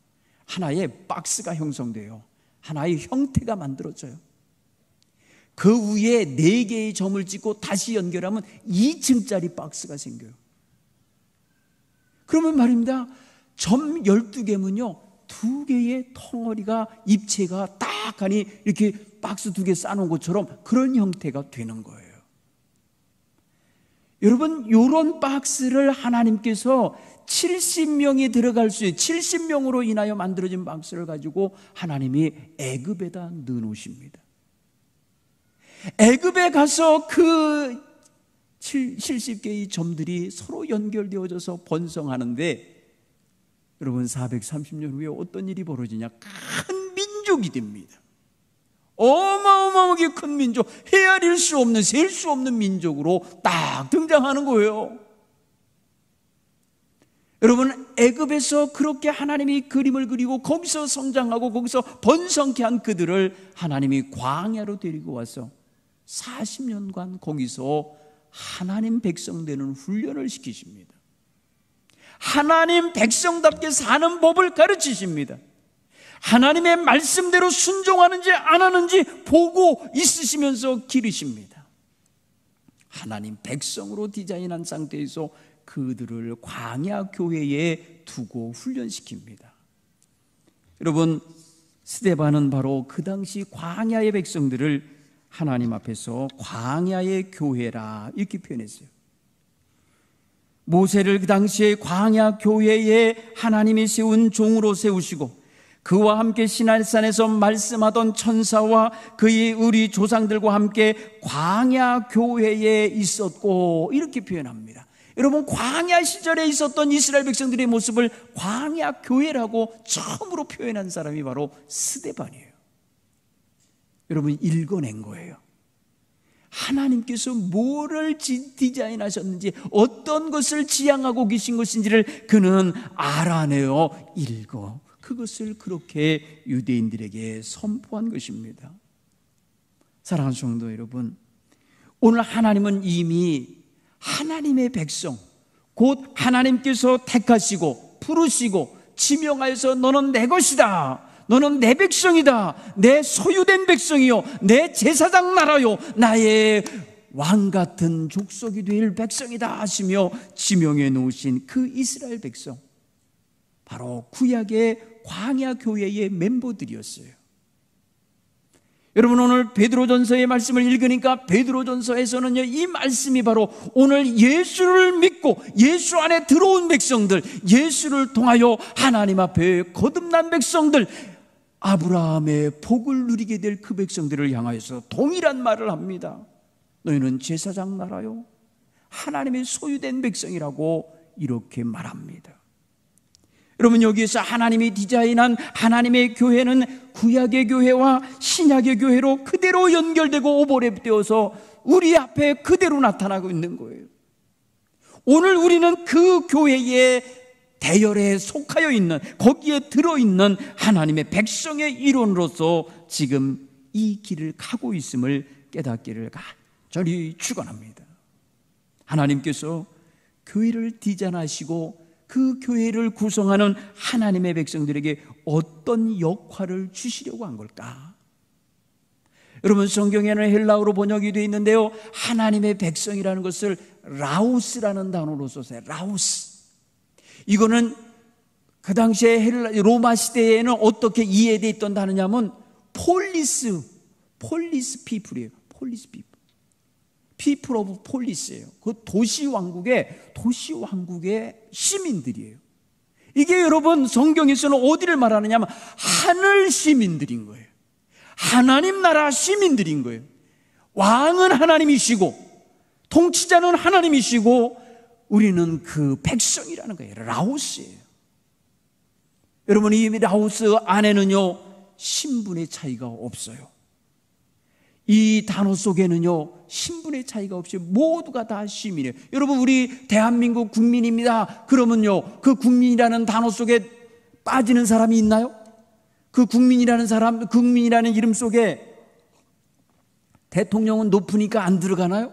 하나의 박스가 형성돼요. 하나의 형태가 만들어져요. 그 위에 4개의 점을 찍고 다시 연결하면 2층짜리 박스가 생겨요. 그러면 말입니다, 점 12개면요 2개의 덩어리가, 입체가 딱 하니 이렇게 박스 2개 쌓아놓은 것처럼 그런 형태가 되는 거예요. 여러분, 이런 박스를 하나님께서 70명이 들어갈 수 있는, 70명으로 인하여 만들어진 박스를 가지고 하나님이 애굽에다 넣어놓으십니다. 애굽에 가서 그 70개의 점들이 서로 연결되어져서 번성하는데, 여러분, 430년 후에 어떤 일이 벌어지냐? 큰 민족이 됩니다. 어마어마하게 큰 민족, 헤아릴 수 없는, 셀 수 없는 민족으로 딱 등장하는 거예요. 여러분, 애굽에서 그렇게 하나님이 그림을 그리고 거기서 성장하고 거기서 번성케 한 그들을 하나님이 광야로 데리고 와서 40년간 거기서 하나님 백성 되는 훈련을 시키십니다. 하나님 백성답게 사는 법을 가르치십니다. 하나님의 말씀대로 순종하는지 안 하는지 보고 있으시면서 기르십니다. 하나님 백성으로 디자인한 상태에서 그들을 광야 교회에 두고 훈련시킵니다. 여러분, 스데반은 바로 그 당시 광야의 백성들을 하나님 앞에서 광야의 교회라 이렇게 표현했어요. 모세를 그 당시에 광야 교회에 하나님이 세운 종으로 세우시고 그와 함께 시날산에서 말씀하던 천사와 그의 우리 조상들과 함께 광야 교회에 있었고 이렇게 표현합니다. 여러분, 광야 시절에 있었던 이스라엘 백성들의 모습을 광야 교회라고 처음으로 표현한 사람이 바로 스데반이에요. 여러분, 읽어낸 거예요. 하나님께서 뭐를 디자인하셨는지, 어떤 것을 지향하고 계신 것인지를 그는 알아내어 읽어 그것을 그렇게 유대인들에게 선포한 것입니다. 사랑하는 성도 여러분, 오늘 하나님은 이미 하나님의 백성, 곧 하나님께서 택하시고 부르시고 지명하여서 너는 내 것이다, 너는 내 백성이다, 내 소유된 백성이요, 내 제사장 나라요, 나의 왕같은 족속이 될 백성이다 하시며 지명해 놓으신 그 이스라엘 백성, 바로 구약의 광야 교회의 멤버들이었어요. 여러분, 오늘 베드로전서의 말씀을 읽으니까 베드로전서에서는요, 이 말씀이 바로 오늘 예수를 믿고 예수 안에 들어온 백성들, 예수를 통하여 하나님 앞에 거듭난 백성들, 아브라함의 복을 누리게 될 그 백성들을 향하여서 동일한 말을 합니다. 너희는 제사장 나라요, 하나님의 소유된 백성이라고 이렇게 말합니다. 여러분, 여기에서 하나님이 디자인한 하나님의 교회는 구약의 교회와 신약의 교회로 그대로 연결되고 오버랩되어서 우리 앞에 그대로 나타나고 있는 거예요. 오늘 우리는 그 교회의 대열에 속하여 있는, 거기에 들어있는 하나님의 백성의 일원으로서 지금 이 길을 가고 있음을 깨닫기를 간절히 축원합니다. 하나님께서 교회를 디자인하시고 그 교회를 구성하는 하나님의 백성들에게 어떤 역할을 주시려고 한 걸까? 여러분, 성경에는 헬라어로 번역이 되어 있는데요, 하나님의 백성이라는 것을 라우스라는 단어로 썼어요. 라우스. 이거는 그 당시에 로마 시대에는 어떻게 이해되어 있던 단어냐면 폴리스 피플이에요. 폴리스 피플. people of police예요. 그 도시 왕국의 시민들이에요. 이게 여러분 성경에서는 어디를 말하느냐면 하늘 시민들인 거예요. 하나님 나라 시민들인 거예요. 왕은 하나님이시고 통치자는 하나님이시고 우리는 그 백성이라는 거예요. 라오스예요. 여러분, 이 라오스 안에는요 신분의 차이가 없어요. 이 단어 속에는요 신분의 차이가 없이 모두가 다 시민이에요. 여러분, 우리 대한민국 국민입니다 그러면요 그 국민이라는 단어 속에 빠지는 사람이 있나요? 그 국민이라는 이름 속에 대통령은 높으니까 안 들어가나요?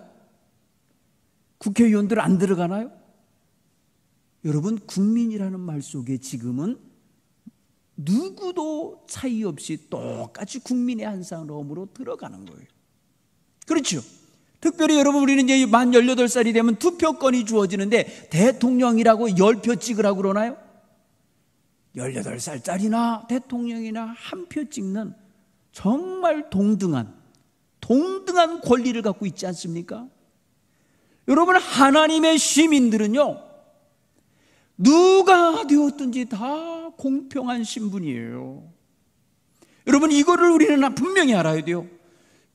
국회의원들 안 들어가나요? 여러분, 국민이라는 말 속에 지금은 누구도 차이 없이 똑같이 국민의 한 사람으로 들어가는 거예요. 그렇죠? 특별히 여러분, 우리는 이제 만 18살이 되면 투표권이 주어지는데 대통령이라고 10표 찍으라고 그러나요? 18살짜리나 대통령이나 한 표 찍는 정말 동등한 권리를 갖고 있지 않습니까? 여러분, 하나님의 시민들은요 누가 되었든지 다 공평한 신분이에요. 여러분, 이거를 우리는 분명히 알아야 돼요.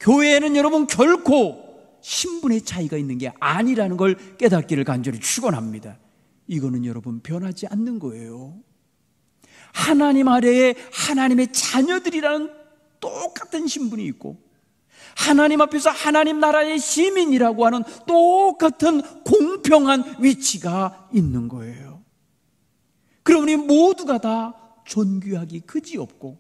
교회에는 여러분 결코 신분의 차이가 있는 게 아니라는 걸 깨닫기를 간절히 축원합니다. 이거는 여러분 변하지 않는 거예요. 하나님 아래에 하나님의 자녀들이라는 똑같은 신분이 있고 하나님 앞에서 하나님 나라의 시민이라고 하는 똑같은 공평한 위치가 있는 거예요. 그러니 모두가 다 존귀하기 그지없고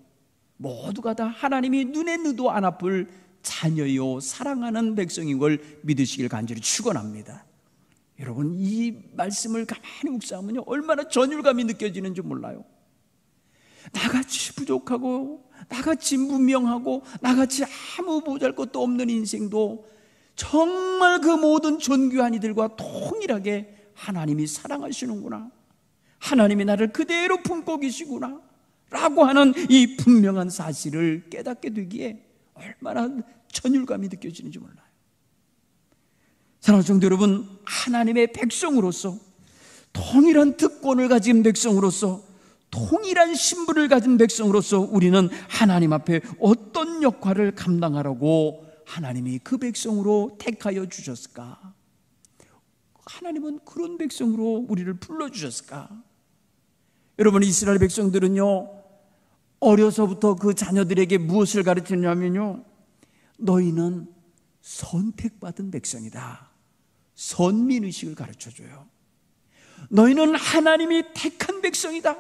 모두가 다 하나님이 눈에 넣어도 안 아플 자녀요 사랑하는 백성인 걸 믿으시길 간절히 축원합니다. 여러분, 이 말씀을 가만히 묵상하면요 얼마나 전율감이 느껴지는지 몰라요. 나같이 부족하고 나같이 무명하고 나같이 아무 보잘것도 없는 인생도 정말 그 모든 존귀한 이들과 동일하게 하나님이 사랑하시는구나, 하나님이 나를 그대로 품고 계시구나 라고 하는 이 분명한 사실을 깨닫게 되기에 얼마나 전율감이 느껴지는지 몰라요. 사랑하는 성도 여러분, 하나님의 백성으로서 동일한 특권을 가진 백성으로서 통일한 신분을 가진 백성으로서 우리는 하나님 앞에 어떤 역할을 감당하라고 하나님이 그 백성으로 택하여 주셨을까? 하나님은 그런 백성으로 우리를 불러주셨을까? 여러분, 이스라엘 백성들은요 어려서부터 그 자녀들에게 무엇을 가르치냐면요 너희는 선택받은 백성이다. 선민의식을 가르쳐줘요. 너희는 하나님이 택한 백성이다.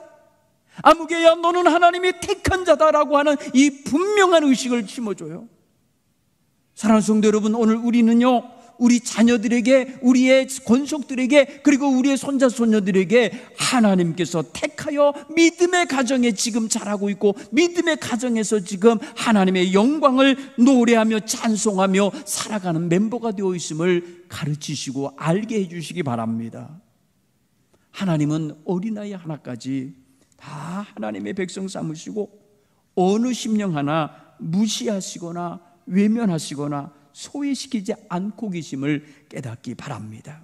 아무개야 너는 하나님이 택한 자다라고 하는 이 분명한 의식을 심어줘요. 사랑하는 성도 여러분, 오늘 우리는요 우리 자녀들에게, 우리의 권속들에게, 그리고 우리의 손자 손녀들에게 하나님께서 택하여 믿음의 가정에 지금 자라고 있고 믿음의 가정에서 지금 하나님의 영광을 노래하며 찬송하며 살아가는 멤버가 되어 있음을 가르치시고 알게 해주시기 바랍니다. 하나님은 어린아이 하나까지 다 하나님의 백성 삼으시고 어느 심령 하나 무시하시거나 외면하시거나 소외시키지 않고 계심을 깨닫기 바랍니다.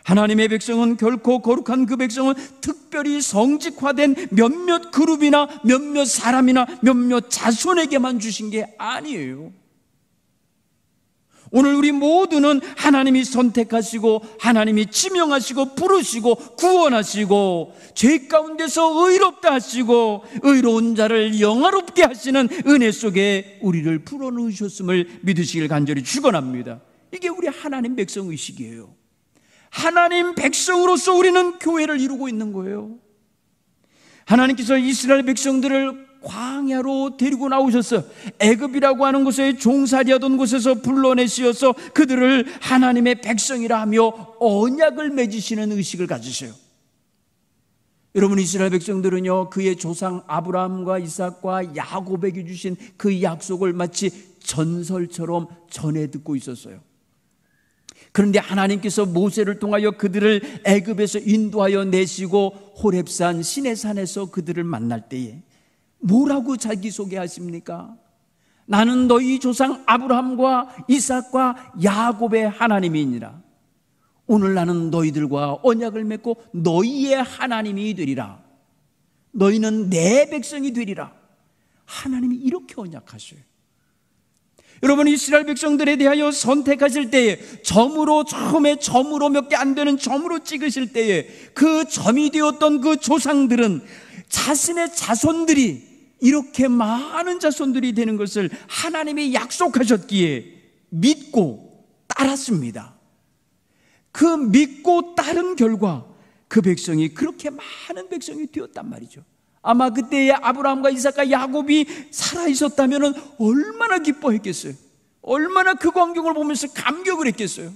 하나님의 백성은 결코 거룩한 그 백성은 특별히 성직화된 몇몇 그룹이나 몇몇 사람이나 몇몇 자손에게만 주신 게 아니에요. 오늘 우리 모두는 하나님이 선택하시고 하나님이 지명하시고 부르시고 구원하시고 죄 가운데서 의롭다 하시고 의로운 자를 영화롭게 하시는 은혜 속에 우리를 풀어놓으셨음을 믿으시길 간절히 축원합니다. 이게 우리 하나님 백성 의식이에요. 하나님 백성으로서 우리는 교회를 이루고 있는 거예요. 하나님께서 이스라엘 백성들을 광야로 데리고 나오셨어요. 애굽이라고 하는 곳에 종살이하던 곳에서 불러내시어서 그들을 하나님의 백성이라 하며 언약을 맺으시는 의식을 가지셔요. 여러분, 이스라엘 백성들은요 그의 조상 아브라함과 이삭과 야곱에게 주신 그 약속을 마치 전설처럼 전해 듣고 있었어요. 그런데 하나님께서 모세를 통하여 그들을 애굽에서 인도하여 내시고 호렙산 시내산에서 그들을 만날 때에 뭐라고 자기소개하십니까? 나는 너희 조상 아브라함과 이삭과 야곱의 하나님이니라. 오늘 나는 너희들과 언약을 맺고 너희의 하나님이 되리라. 너희는 내 백성이 되리라. 하나님이 이렇게 언약하셔요. 여러분, 이스라엘 백성들에 대하여 선택하실 때에 처음에 점으로 몇 개 안 되는 점으로 찍으실 때에 그 점이 되었던 그 조상들은 자신의 자손들이 이렇게 많은 자손들이 되는 것을 하나님이 약속하셨기에 믿고 따랐습니다. 그 믿고 따른 결과 그 백성이 그렇게 많은 백성이 되었단 말이죠. 아마 그때의 아브라함과 이삭과 야곱이 살아있었다면 얼마나 기뻐했겠어요. 얼마나 그 광경을 보면서 감격을 했겠어요.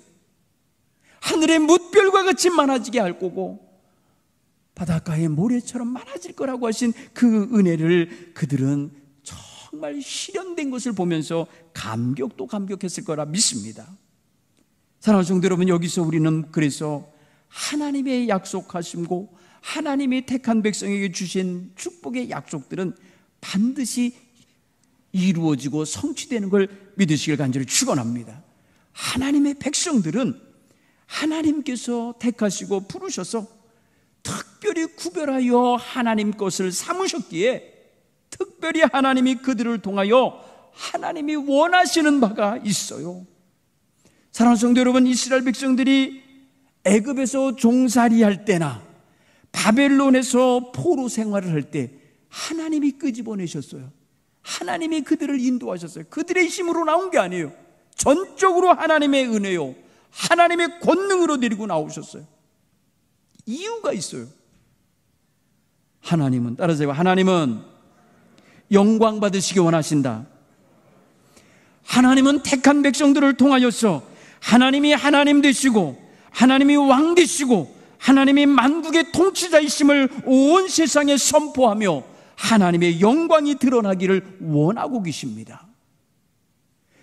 하늘의 뭇별과 같이 많아지게 할 거고 바닷가의 모래처럼 많아질 거라고 하신 그 은혜를 그들은 정말 실현된 것을 보면서 감격도 감격했을 거라 믿습니다. 사랑하는 성도 여러분, 여기서 우리는 그래서 하나님의 약속하심고 하나님이 택한 백성에게 주신 축복의 약속들은 반드시 이루어지고 성취되는 걸 믿으시길 간절히 축원합니다. 하나님의 백성들은 하나님께서 택하시고 부르셔서 특별히 구별하여 하나님 것을 삼으셨기에 특별히 하나님이 그들을 통하여 하나님이 원하시는 바가 있어요. 사랑하는 성도 여러분, 이스라엘 백성들이 애굽에서 종살이할 때나 바벨론에서 포로 생활을 할 때 하나님이 끄집어내셨어요. 하나님이 그들을 인도하셨어요. 그들의 힘으로 나온 게 아니에요. 전적으로 하나님의 은혜요, 하나님의 권능으로 데리고 나오셨어요. 이유가 있어요. 하나님은, 따라서요, 하나님은 영광 받으시기 원하신다. 하나님은 택한 백성들을 통하여서 하나님이 하나님 되시고 하나님이 왕 되시고 하나님이 만국의 통치자이심을 온 세상에 선포하며 하나님의 영광이 드러나기를 원하고 계십니다.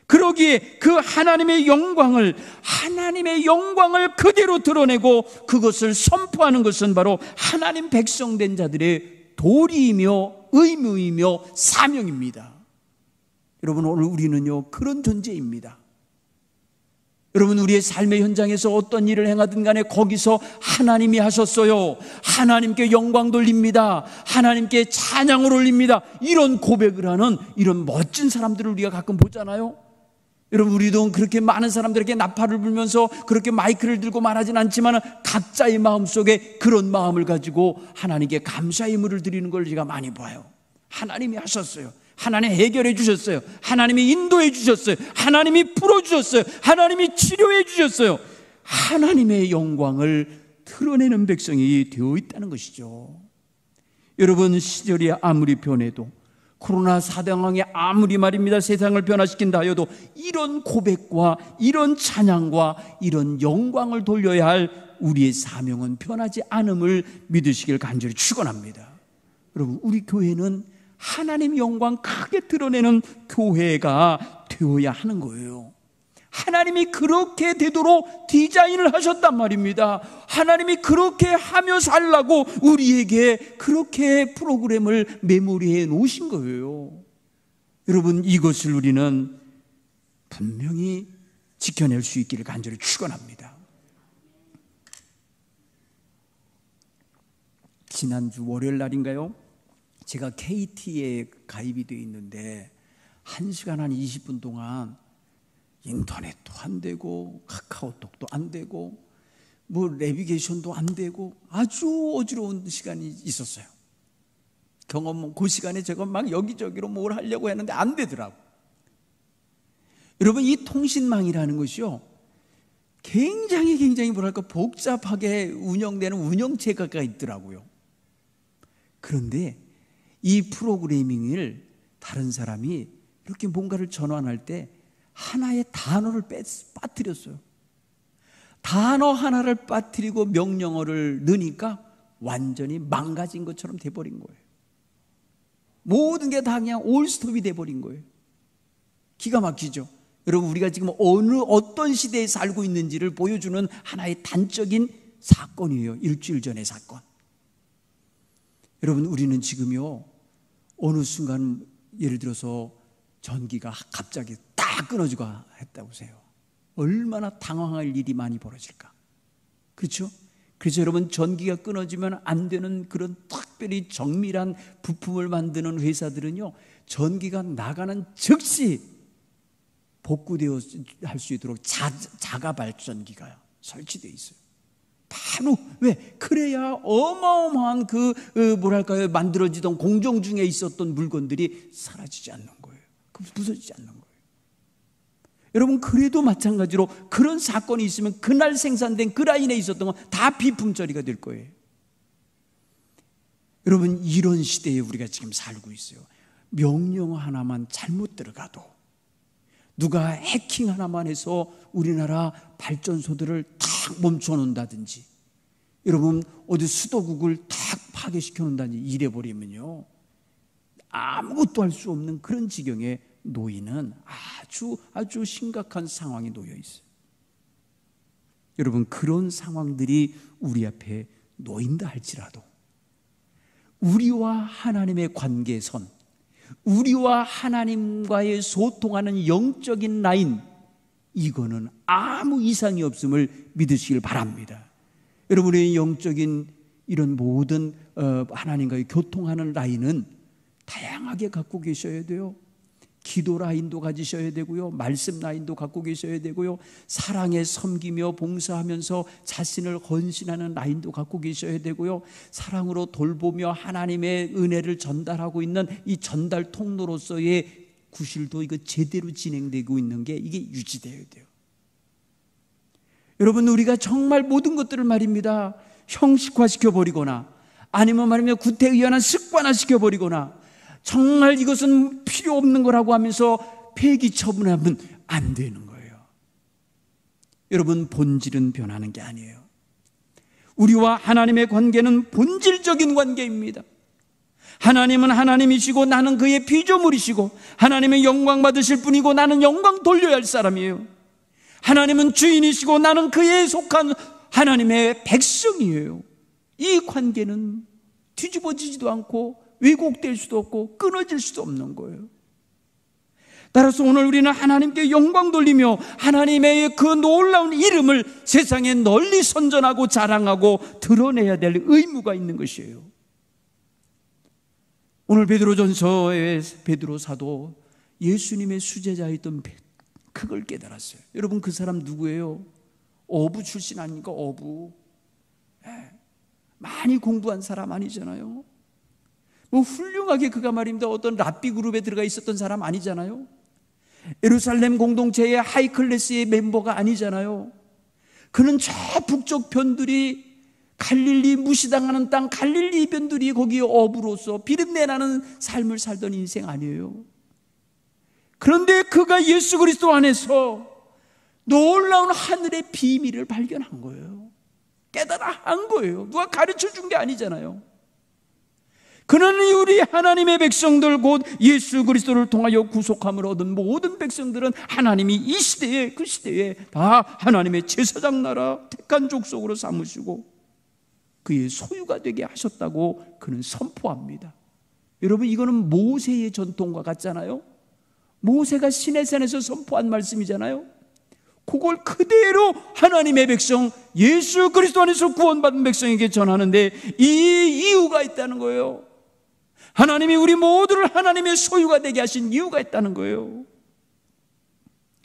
그러기에 그 하나님의 영광을 그대로 드러내고 그것을 선포하는 것은 바로 하나님 백성된 자들의 도리이며 의무이며 사명입니다. 여러분, 오늘 우리는요 그런 존재입니다. 여러분, 우리의 삶의 현장에서 어떤 일을 행하든 간에 거기서 하나님이 하셨어요, 하나님께 영광 돌립니다, 하나님께 찬양을 올립니다, 이런 고백을 하는 이런 멋진 사람들을 우리가 가끔 보잖아요. 여러분, 우리도 그렇게 많은 사람들에게 나팔을 불면서 그렇게 마이크를 들고 말하진 않지만 각자의 마음속에 그런 마음을 가지고 하나님께 감사의 예물을 드리는 걸 제가 많이 봐요. 하나님이 하셨어요, 하나님 해결해 주셨어요, 하나님이 인도해 주셨어요, 하나님이 풀어주셨어요, 하나님이 치료해 주셨어요. 하나님의 영광을 드러내는 백성이 되어 있다는 것이죠. 여러분, 시절이 아무리 변해도 코로나 사대왕이 아무리 말입니다 세상을 변화시킨다 하여도 이런 고백과 이런 찬양과 이런 영광을 돌려야 할 우리의 사명은 변하지 않음을 믿으시길 간절히 축원합니다. 여러분, 우리 교회는 하나님 영광 크게 드러내는 교회가 되어야 하는 거예요. 하나님이 그렇게 되도록 디자인을 하셨단 말입니다. 하나님이 그렇게 하며 살라고 우리에게 그렇게 프로그램을 메모리해 놓으신 거예요. 여러분, 이것을 우리는 분명히 지켜낼 수 있기를 간절히 축원합니다. 지난주 월요일 날인가요? 제가 KT에 가입이 되어 있는데 1시간 한 20분 동안 인터넷도 안 되고 카카오톡도 안 되고 뭐 내비게이션도 안 되고 아주 어지러운 시간이 있었어요. 그 시간에 제가 막 여기저기로 뭘 하려고 했는데 안 되더라고. 여러분, 이 통신망이라는 것이요 굉장히 뭐랄까 복잡하게 운영되는 운영체계가 있더라고요. 그런데 이 프로그래밍을 다른 사람이 이렇게 뭔가를 전환할 때 하나의 단어를 빠뜨렸어요. 단어 하나를 빠뜨리고 명령어를 넣으니까 완전히 망가진 것처럼 돼버린 거예요. 모든 게 다 그냥 올스톱이 돼버린 거예요. 기가 막히죠. 여러분, 우리가 지금 어떤 시대에 살고 있는지를 보여주는 하나의 단적인 사건이에요. 일주일 전의 사건. 여러분, 우리는 지금요 어느 순간 예를 들어서 전기가 갑자기 딱 끊어지고 했다고 보세요. 얼마나 당황할 일이 많이 벌어질까. 그렇죠? 그래서 여러분, 전기가 끊어지면 안 되는 그런 특별히 정밀한 부품을 만드는 회사들은요, 전기가 나가는 즉시 복구되어 할 수 있도록 자가 발전기가 설치되어 있어요. 바로 왜? 그래야 어마어마한 뭐랄까요, 만들어지던 공정 중에 있었던 물건들이 사라지지 않는 거예요. 부서지지 않는 거예요. 여러분, 그래도 마찬가지로 그런 사건이 있으면 그날 생산된 그 라인에 있었던 건 다 비품 처리가 될 거예요. 여러분, 이런 시대에 우리가 지금 살고 있어요. 명령 하나만 잘못 들어가도, 누가 해킹 하나만 해서 우리나라 발전소들을 탁 멈춰 놓는다든지, 여러분 어디 수도국을 탁 파괴시켜 놓는다든지 이래버리면요, 아무것도 할 수 없는 그런 지경에 놓이는 아주 심각한 상황에 놓여 있어요. 여러분, 그런 상황들이 우리 앞에 놓인다 할지라도 우리와 하나님의 관계선, 우리와 하나님과의 소통하는 영적인 라인, 이거는 아무 이상이 없음을 믿으시길 바랍니다. 여러분의 영적인 이런 모든 하나님과의 교통하는 라인은 다양하게 갖고 계셔야 돼요. 기도 라인도 가지셔야 되고요, 말씀 라인도 갖고 계셔야 되고요, 사랑에 섬기며 봉사하면서 자신을 헌신하는 라인도 갖고 계셔야 되고요, 사랑으로 돌보며 하나님의 은혜를 전달하고 있는 이 전달 통로로서의 구실도 이거 제대로 진행되고 있는 게 이게 유지되어야 돼요. 여러분, 우리가 정말 모든 것들을 말입니다, 형식화시켜버리거나 아니면 말하면 구태의연한 습관화시켜버리거나 정말 이것은 필요 없는 거라고 하면서 폐기 처분하면 안 되는 거예요. 여러분, 본질은 변하는 게 아니에요. 우리와 하나님의 관계는 본질적인 관계입니다. 하나님은 하나님이시고 나는 그의 피조물이시고 하나님의 영광 받으실 분이고 나는 영광 돌려야 할 사람이에요. 하나님은 주인이시고 나는 그에 속한 하나님의 백성이에요. 이 관계는 뒤집어지지도 않고 왜곡될 수도 없고 끊어질 수도 없는 거예요. 따라서 오늘 우리는 하나님께 영광 돌리며 하나님의 그 놀라운 이름을 세상에 널리 선전하고 자랑하고 드러내야 될 의무가 있는 것이에요. 오늘 베드로전서의 베드로 사도 예수님의 수제자였던 그걸 깨달았어요. 여러분, 그 사람 누구예요? 어부 출신 아닙니까? 어부. 많이 공부한 사람 아니잖아요. 뭐 훌륭하게 그가 말입니다, 어떤 랍비 그룹에 들어가 있었던 사람 아니잖아요. 예루살렘 공동체의 하이클래스의 멤버가 아니잖아요. 그는 저 북쪽 변들이 갈릴리 무시당하는 땅 갈릴리 변들이 거기에 어부로서 비린내나는 삶을 살던 인생 아니에요. 그런데 그가 예수 그리스도 안에서 놀라운 하늘의 비밀을 발견한 거예요. 깨달아한 거예요. 누가 가르쳐 준 게 아니잖아요. 그는 우리 하나님의 백성들, 곧 예수 그리스도를 통하여 구속함을 얻은 모든 백성들은 하나님이 이 시대에, 그 시대에 다 하나님의 제사장 나라 택한 족속으로 삼으시고 그의 소유가 되게 하셨다고 그는 선포합니다. 여러분, 이거는 모세의 전통과 같잖아요. 모세가 시내산에서 선포한 말씀이잖아요. 그걸 그대로 하나님의 백성, 예수 그리스도 안에서 구원받은 백성에게 전하는데 이 이유가 있다는 거예요. 하나님이 우리 모두를 하나님의 소유가 되게 하신 이유가 있다는 거예요.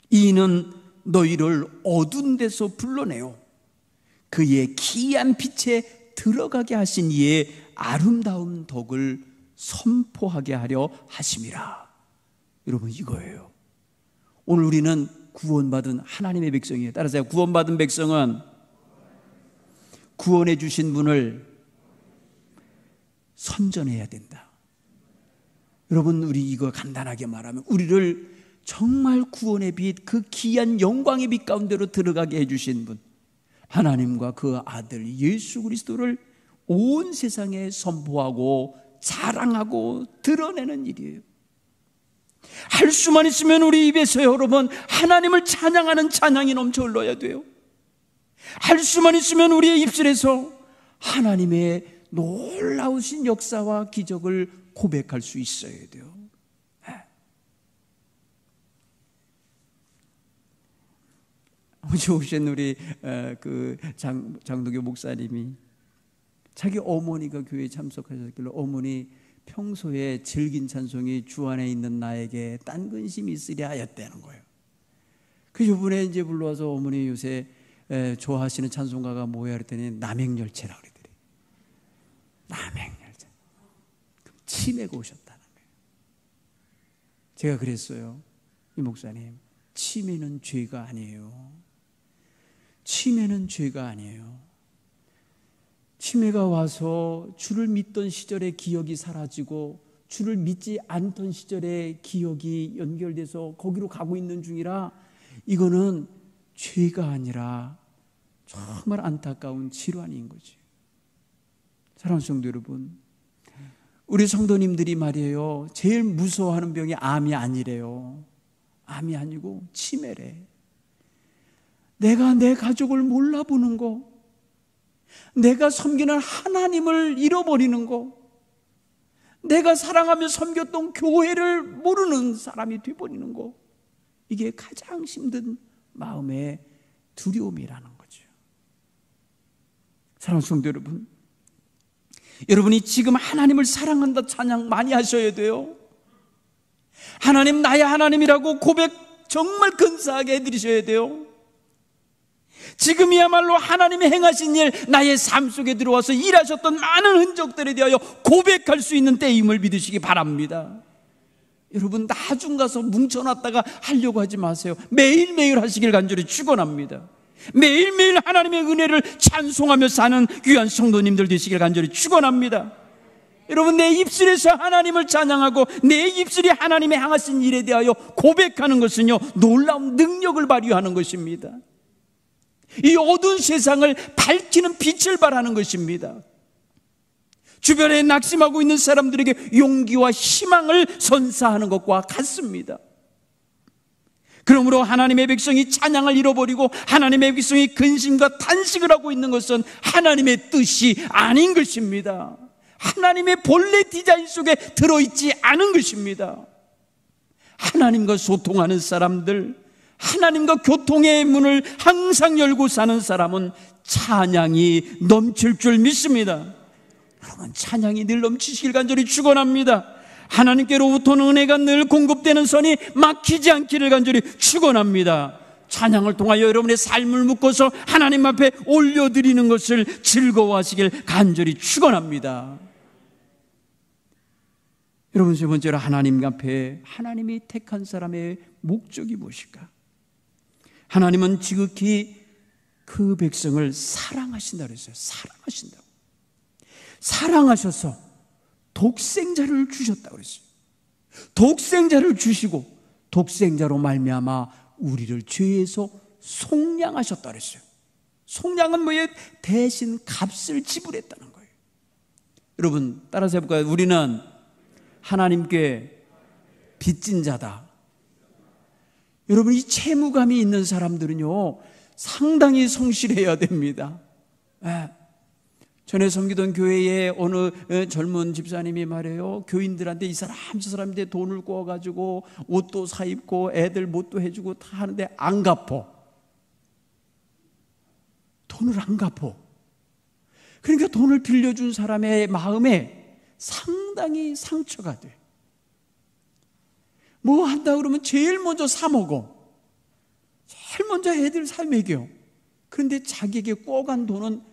이는 너희를 어두운 데서 불러내요 그의 기이한 빛에 들어가게 하신 이의 아름다운 덕을 선포하게 하려 하심이라. 여러분, 이거예요. 오늘 우리는 구원받은 하나님의 백성이에요. 따라서 구원받은 백성은 구원해 주신 분을 선전해야 된다. 여러분, 우리 이거 간단하게 말하면 우리를 정말 구원의 빛, 그 귀한 영광의 빛 가운데로 들어가게 해주신 분, 하나님과 그 아들 예수 그리스도를 온 세상에 선포하고 자랑하고 드러내는 일이에요. 할 수만 있으면 우리 입에서 여러분 하나님을 찬양하는 찬양이 넘쳐 흘러야 돼요. 할 수만 있으면 우리의 입술에서 하나님의 놀라우신 역사와 기적을 고백할 수 있어야 돼요. 너무 좋으신 우리 그 장도교 목사님이 자기 어머니가 교회에 참석하셨길래 어머니 평소에 즐긴 찬송이 주 안에 있는 나에게 딴 근심이 있으랴 하였다는 거예요. 그 이번에 이제 불러와서 어머니 요새 좋아하시는 찬송가가 뭐야 그랬더니 남행열차라 그러더래요. 남행열차. 그럼 치매가 오셨다는 거예요. 제가 그랬어요. 이 목사님, 치매는 죄가 아니에요. 치매는 죄가 아니에요. 치매가 와서 주를 믿던 시절의 기억이 사라지고 주를 믿지 않던 시절의 기억이 연결돼서 거기로 가고 있는 중이라 이거는 죄가 아니라 정말 안타까운 질환인 거지. 사랑하는 성도 여러분, 우리 성도님들이 말이에요, 제일 무서워하는 병이 암이 아니래요. 암이 아니고 치매래. 내가 내 가족을 몰라보는 거, 내가 섬기는 하나님을 잃어버리는 거, 내가 사랑하며 섬겼던 교회를 모르는 사람이 돼버리는 거, 이게 가장 힘든 마음의 두려움이라는 거죠. 사랑하는 성도 여러분, 여러분이 지금 하나님을 사랑한다 찬양 많이 하셔야 돼요. 하나님 나의 하나님이라고 고백 정말 근사하게 해드리셔야 돼요. 지금이야말로 하나님이 행하신 일, 나의 삶 속에 들어와서 일하셨던 많은 흔적들에 대하여 고백할 수 있는 때임을 믿으시기 바랍니다. 여러분 나중 가서 뭉쳐놨다가 하려고 하지 마세요. 매일매일 하시길 간절히 축원합니다. 매일매일 하나님의 은혜를 찬송하며 사는 귀한 성도님들 되시길 간절히 축원합니다. 여러분 내 입술에서 하나님을 찬양하고 내 입술이 하나님의 행하신 일에 대하여 고백하는 것은요, 놀라운 능력을 발휘하는 것입니다. 이 어두운 세상을 밝히는 빛을 발하는 것입니다. 주변에 낙심하고 있는 사람들에게 용기와 희망을 선사하는 것과 같습니다. 그러므로 하나님의 백성이 찬양을 잃어버리고 하나님의 백성이 근심과 탄식을 하고 있는 것은 하나님의 뜻이 아닌 것입니다. 하나님의 본래 디자인 속에 들어있지 않은 것입니다. 하나님과 소통하는 사람들, 하나님과 교통의 문을 항상 열고 사는 사람은 찬양이 넘칠 줄 믿습니다. 여러분 찬양이 늘 넘치시길 간절히 축원합니다. 하나님께로부터는 은혜가 늘 공급되는 선이 막히지 않기를 간절히 축원합니다. 찬양을 통하여 여러분의 삶을 묶어서 하나님 앞에 올려드리는 것을 즐거워하시길 간절히 축원합니다. 여러분 세 번째로 하나님 앞에 하나님이 택한 사람의 목적이 무엇일까? 하나님은 지극히 그 백성을 사랑하신다고 그랬어요. 사랑하신다고. 사랑하셔서 독생자를 주셨다고 그랬어요. 독생자를 주시고 독생자로 말미암아 우리를 죄에서 속량하셨다고 그랬어요. 속량은 뭐예요? 대신 값을 지불했다는 거예요. 여러분 따라서 해볼까요? 우리는 하나님께 빚진 자다. 여러분 이 채무감이 있는 사람들은요 상당히 성실해야 됩니다. 전에 섬기던 교회에 어느 젊은 집사님이 말해요, 교인들한테 이 사람 저 사람한테 돈을 구워가지고 옷도 사입고 애들 못도 해주고 다 하는데 안 갚어. 돈을 안 갚어. 그러니까 돈을 빌려준 사람의 마음에 상당히 상처가 돼. 뭐 한다 그러면 제일 먼저 사 먹어. 제일 먼저 애들 사 먹여. 그런데 자기에게 꿔간 돈은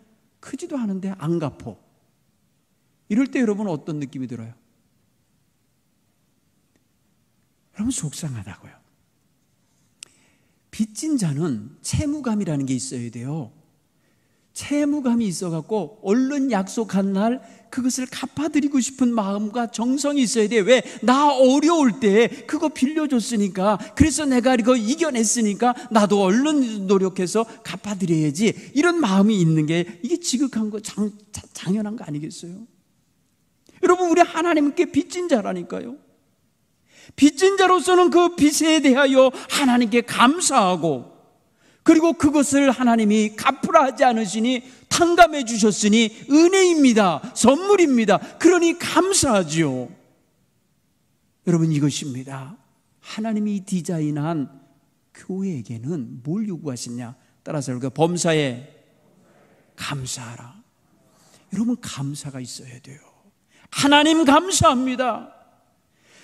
크지도 않은데 안 갚어. 이럴 때 여러분 어떤 느낌이 들어요? 여러분 속상하다고요. 빚진 자는 채무감이라는 게 있어야 돼요. 채무감이 있어갖고 얼른 약속한 날 그것을 갚아드리고 싶은 마음과 정성이 있어야 돼. 왜? 나 어려울 때 그거 빌려줬으니까, 그래서 내가 이거 이겨냈으니까 나도 얼른 노력해서 갚아드려야지. 이런 마음이 있는 게 이게 지극한 거, 당연한 거 아니겠어요? 여러분 우리 하나님께 빚진 자라니까요. 빚진 자로서는 그 빚에 대하여 하나님께 감사하고, 그리고 그것을 하나님이 갚으라 하지 않으시니 탕감해 주셨으니 은혜입니다. 선물입니다. 그러니 감사하지요. 여러분 이것입니다. 하나님이 디자인한 교회에게는 뭘 요구하시냐? 따라서 읽어요. 범사에 감사하라. 여러분, 감사가 있어야 돼요. 하나님 감사합니다.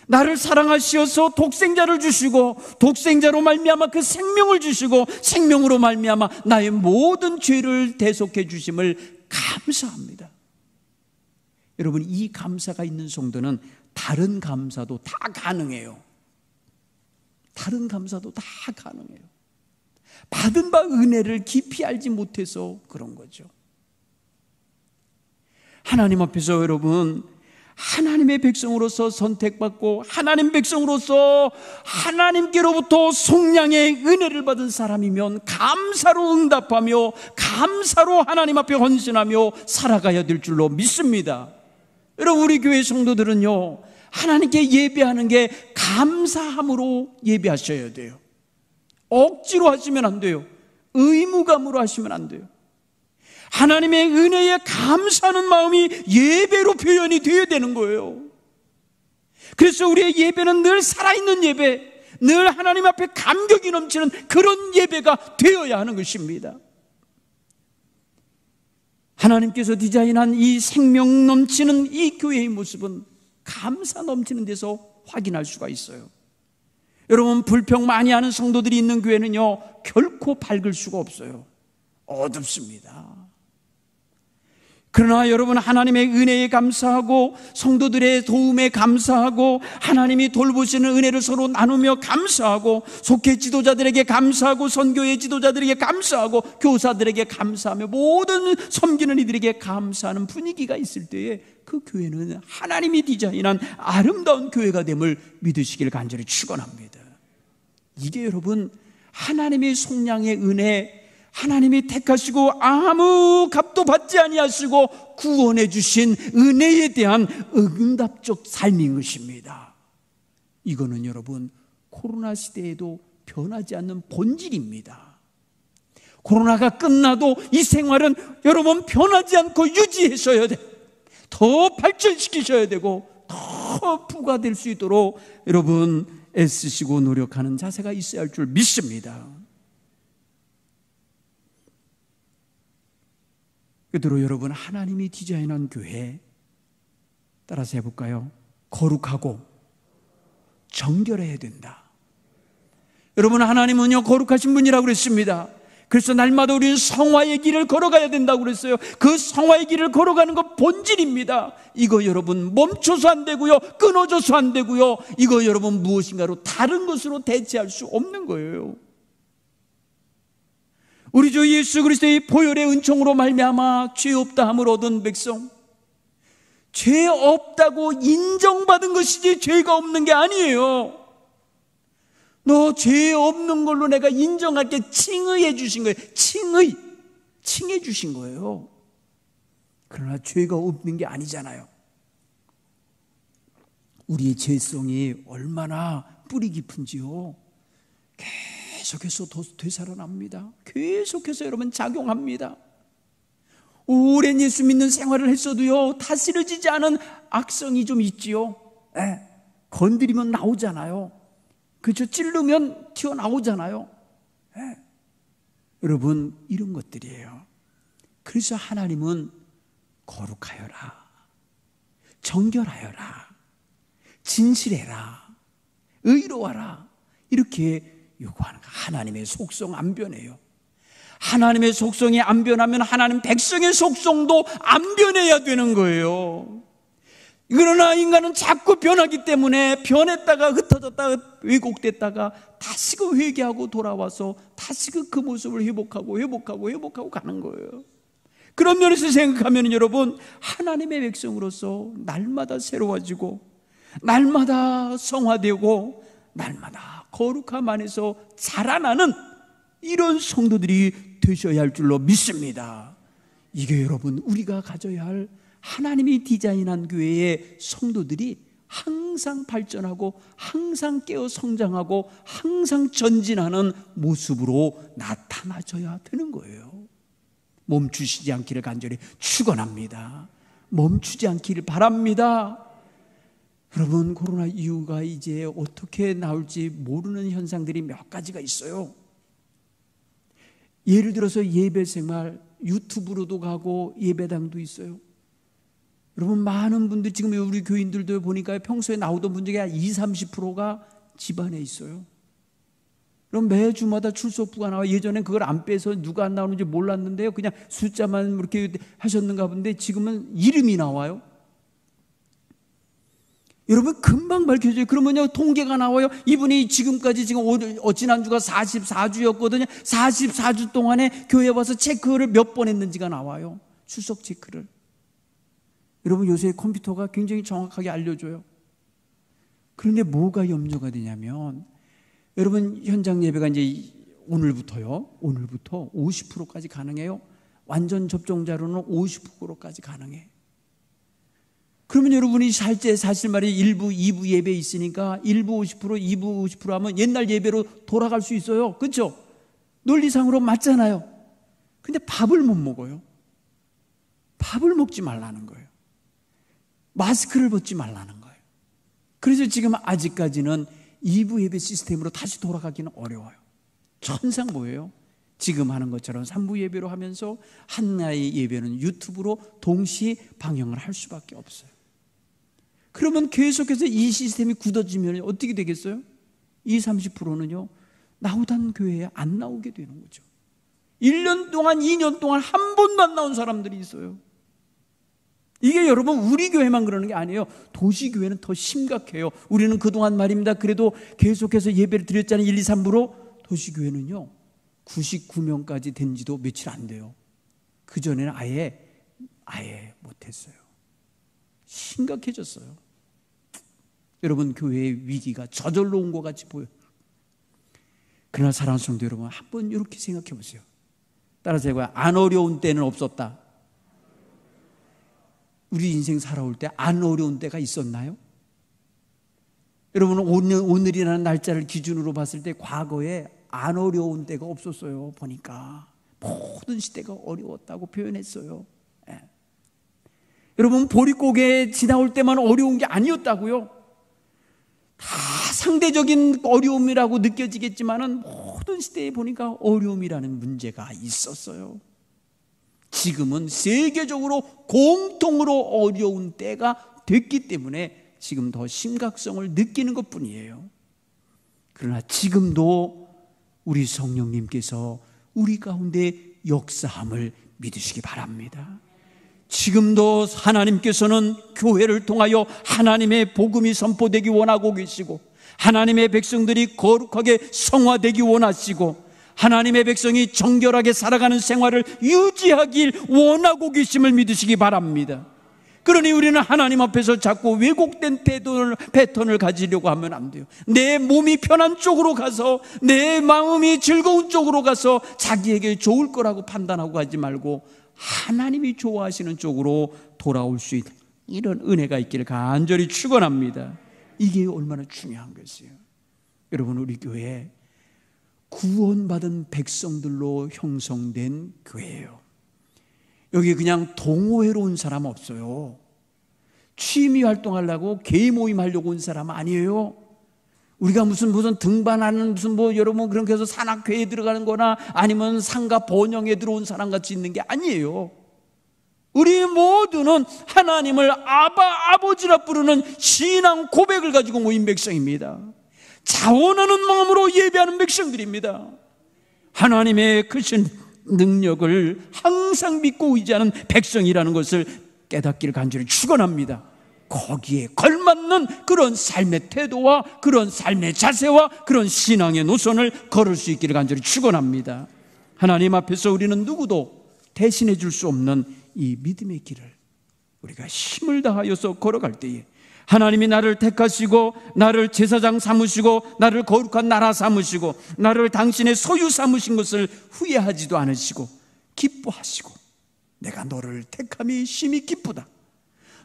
나를 사랑하시어서 독생자를 주시고 독생자로 말미암아 그 생명을 주시고 생명으로 말미암아 나의 모든 죄를 대속해 주심을 감사합니다. 여러분, 이 감사가 있는 성도는 다른 감사도 다 가능해요. 다른 감사도 다 가능해요. 받은 바 은혜를 깊이 알지 못해서 그런 거죠. 하나님 앞에서 여러분, 하나님의 백성으로서 선택받고 하나님 백성으로서 하나님께로부터 속량의 은혜를 받은 사람이면 감사로 응답하며 감사로 하나님 앞에 헌신하며 살아가야 될 줄로 믿습니다. 여러분, 우리 교회 성도들은요, 하나님께 예배하는 게 감사함으로 예배하셔야 돼요. 억지로 하시면 안 돼요. 의무감으로 하시면 안 돼요. 하나님의 은혜에 감사하는 마음이 예배로 표현이 되어야 되는 거예요. 그래서 우리의 예배는 늘 살아있는 예배, 늘 하나님 앞에 감격이 넘치는 그런 예배가 되어야 하는 것입니다. 하나님께서 디자인한 이 생명 넘치는 이 교회의 모습은 감사 넘치는 데서 확인할 수가 있어요. 여러분, 불평 많이 하는 성도들이 있는 교회는요, 결코 밝을 수가 없어요. 어둡습니다. 그러나 여러분, 하나님의 은혜에 감사하고 성도들의 도움에 감사하고 하나님이 돌보시는 은혜를 서로 나누며 감사하고 속회 지도자들에게 감사하고 선교회 지도자들에게 감사하고 교사들에게 감사하며 모든 섬기는 이들에게 감사하는 분위기가 있을 때에 그 교회는 하나님이 디자인한 아름다운 교회가 됨을 믿으시길 간절히 축원합니다. 이게 여러분, 하나님의 속량의 은혜, 하나님이 택하시고 아무 값도 받지 아니하시고 구원해 주신 은혜에 대한 응답적 삶인 것입니다. 이거는 여러분, 코로나 시대에도 변하지 않는 본질입니다. 코로나가 끝나도 이 생활은 여러분 변하지 않고 유지하셔야 돼요. 더 발전시키셔야 되고 더 부과될 수 있도록 여러분 애쓰시고 노력하는 자세가 있어야 할 줄 믿습니다. 그대로 여러분, 하나님이 디자인한 교회 따라서 해볼까요? 거룩하고 정결해야 된다. 여러분, 하나님은요 거룩하신 분이라고 그랬습니다. 그래서 날마다 우리는 성화의 길을 걸어가야 된다고 그랬어요. 그 성화의 길을 걸어가는 것 본질입니다. 이거 여러분 멈춰서 안 되고요, 끊어져서 안 되고요, 이거 여러분 무엇인가로 다른 것으로 대체할 수 없는 거예요. 우리 주 예수 그리스도의 보혈의 은총으로 말미암아 죄 없다 함을 얻은 백성, 죄 없다고 인정받은 것이지 죄가 없는 게 아니에요. 너 죄 없는 걸로 내가 인정할게 칭의해 주신 거예요. 칭해 주신 거예요. 그러나 죄가 없는 게 아니잖아요. 우리의 죄성이 얼마나 뿌리 깊은지요, 계속해서 되살아납니다. 계속해서 여러분 작용합니다. 오랜 예수 믿는 생활을 했어도요, 다스려지지 않은 악성이 좀 있지요. 건드리면 나오잖아요. 그렇죠? 찌르면 튀어나오잖아요. 여러분, 이런 것들이에요. 그래서 하나님은 거룩하여라, 정결하여라, 진실해라, 의로워라, 이렇게 요구하는 거예요. 하나님의 속성 안 변해요. 하나님의 속성이 안 변하면 하나님 백성의 속성도 안 변해야 되는 거예요. 그러나 인간은 자꾸 변하기 때문에 변했다가 흩어졌다가 왜곡됐다가 다시금 회개하고 돌아와서 다시금 그 모습을 회복하고 가는 거예요. 그런 면에서 생각하면 여러분, 하나님의 백성으로서 날마다 새로워지고 날마다 성화되고 날마다 거룩함 안에서 자라나는 이런 성도들이 되셔야 할 줄로 믿습니다. 이게 여러분, 우리가 가져야 할 하나님이 디자인한 교회의 성도들이 항상 발전하고 항상 깨어 성장하고 항상 전진하는 모습으로 나타나줘야 되는 거예요. 멈추시지 않기를 간절히 축원합니다. 멈추지 않기를 바랍니다. 여러분, 코로나 이후가 이제 어떻게 나올지 모르는 현상들이 몇 가지가 있어요. 예를 들어서 예배 생활 유튜브로도 가고 예배당도 있어요. 여러분, 많은 분들 지금 우리 교인들도 보니까 평소에 나오던 분 중에 한 20-30%가 집안에 있어요. 그럼 매주마다 출석부가 나와. 예전엔 그걸 안 빼서 누가 안 나오는지 몰랐는데요, 그냥 숫자만 이렇게 하셨는가 본데 지금은 이름이 나와요. 여러분, 금방 밝혀져요. 그러면요, 통계가 나와요. 이분이 지금까지 지금 지난주가 44주였거든요. 44주 동안에 교회 와서 체크를 몇 번 했는지가 나와요. 출석 체크를. 여러분, 요새 컴퓨터가 굉장히 정확하게 알려줘요. 그런데 뭐가 염려가 되냐면, 여러분, 현장 예배가 이제 오늘부터 50%까지 가능해요. 완전 접종자로는 50%까지 가능해. 그러면 여러분이 사실 말이 1부, 2부 예배 있으니까 1부 50%, 2부 50% 하면 옛날 예배로 돌아갈 수 있어요. 그렇죠? 논리상으로 맞잖아요. 근데 밥을 못 먹어요. 밥을 먹지 말라는 거예요. 마스크를 벗지 말라는 거예요. 그래서 지금 아직까지는 2부 예배 시스템으로 다시 돌아가기는 어려워요. 천상 뭐예요? 지금 하는 것처럼 3부 예배로 하면서 한나의 예배는 유튜브로 동시 방영을 할 수밖에 없어요. 그러면 계속해서 이 시스템이 굳어지면 어떻게 되겠어요? 20-30%는요 나오던 교회에 안 나오게 되는 거죠. 1년 동안 2년 동안 한 번도 안 나온 사람들이 있어요. 이게 여러분 우리 교회만 그러는 게 아니에요. 도시교회는 더 심각해요. 우리는 그동안 말입니다, 그래도 계속해서 예배를 드렸잖아요. 1, 2, 3부로. 도시교회는요 99명까지 된 지도 며칠 안 돼요. 그전에는 아예 못했어요. 심각해졌어요. 여러분, 교회의 위기가 저절로 온 것 같이 보여요. 그러나 사랑하는 성도 여러분, 한번 이렇게 생각해 보세요. 따라서 해봐요. 안 어려운 때는 없었다. 우리 인생 살아올 때 안 어려운 때가 있었나요? 여러분, 오늘이라는 날짜를 기준으로 봤을 때 과거에 안 어려운 때가 없었어요. 보니까 모든 시대가 어려웠다고 표현했어요. 예. 여러분, 보릿고개 지나올 때만 어려운 게 아니었다고요. 다 상대적인 어려움이라고 느껴지겠지만은 모든 시대에 보니까 어려움이라는 문제가 있었어요. 지금은 세계적으로 공통으로 어려운 때가 됐기 때문에 지금 더 심각성을 느끼는 것뿐이에요. 그러나 지금도 우리 성령님께서 우리 가운데 역사함을 믿으시기 바랍니다. 지금도 하나님께서는 교회를 통하여 하나님의 복음이 선포되기 원하고 계시고, 하나님의 백성들이 거룩하게 성화되기 원하시고, 하나님의 백성이 정결하게 살아가는 생활을 유지하길 원하고 계심을 믿으시기 바랍니다. 그러니 우리는 하나님 앞에서 자꾸 왜곡된 패턴을 가지려고 하면 안 돼요. 내 몸이 편한 쪽으로 가서, 내 마음이 즐거운 쪽으로 가서 자기에게 좋을 거라고 판단하고 하지 말고 하나님이 좋아하시는 쪽으로 돌아올 수 있는 이런 은혜가 있기를 간절히 축원합니다. 이게 얼마나 중요한 것이에요. 여러분, 우리 교회 구원받은 백성들로 형성된 교회예요. 여기 그냥 동호회로 온 사람 없어요. 취미 활동하려고 개인 모임 하려고 온 사람 아니에요. 우리가 무슨 등반하는 여러분 그렇게 해서 산악회에 들어가는 거나 아니면 상가 번영에 들어온 사람 같이 있는 게 아니에요. 우리 모두는 하나님을 아버지라 부르는 신앙 고백을 가지고 모인 백성입니다. 자원하는 마음으로 예배하는 백성들입니다. 하나님의 크신 능력을 항상 믿고 의지하는 백성이라는 것을 깨닫기를 간절히 축원합니다. 거기에 걸맞는 그런 삶의 태도와 그런 삶의 자세와 그런 신앙의 노선을 걸을 수 있기를 간절히 축원합니다. 하나님 앞에서 우리는 누구도 대신해 줄 수 없는 이 믿음의 길을 우리가 힘을 다하여서 걸어갈 때에 하나님이 나를 택하시고 나를 제사장 삼으시고 나를 거룩한 나라 삼으시고 나를 당신의 소유 삼으신 것을 후회하지도 않으시고 기뻐하시고, 내가 너를 택함이 심히 기쁘다,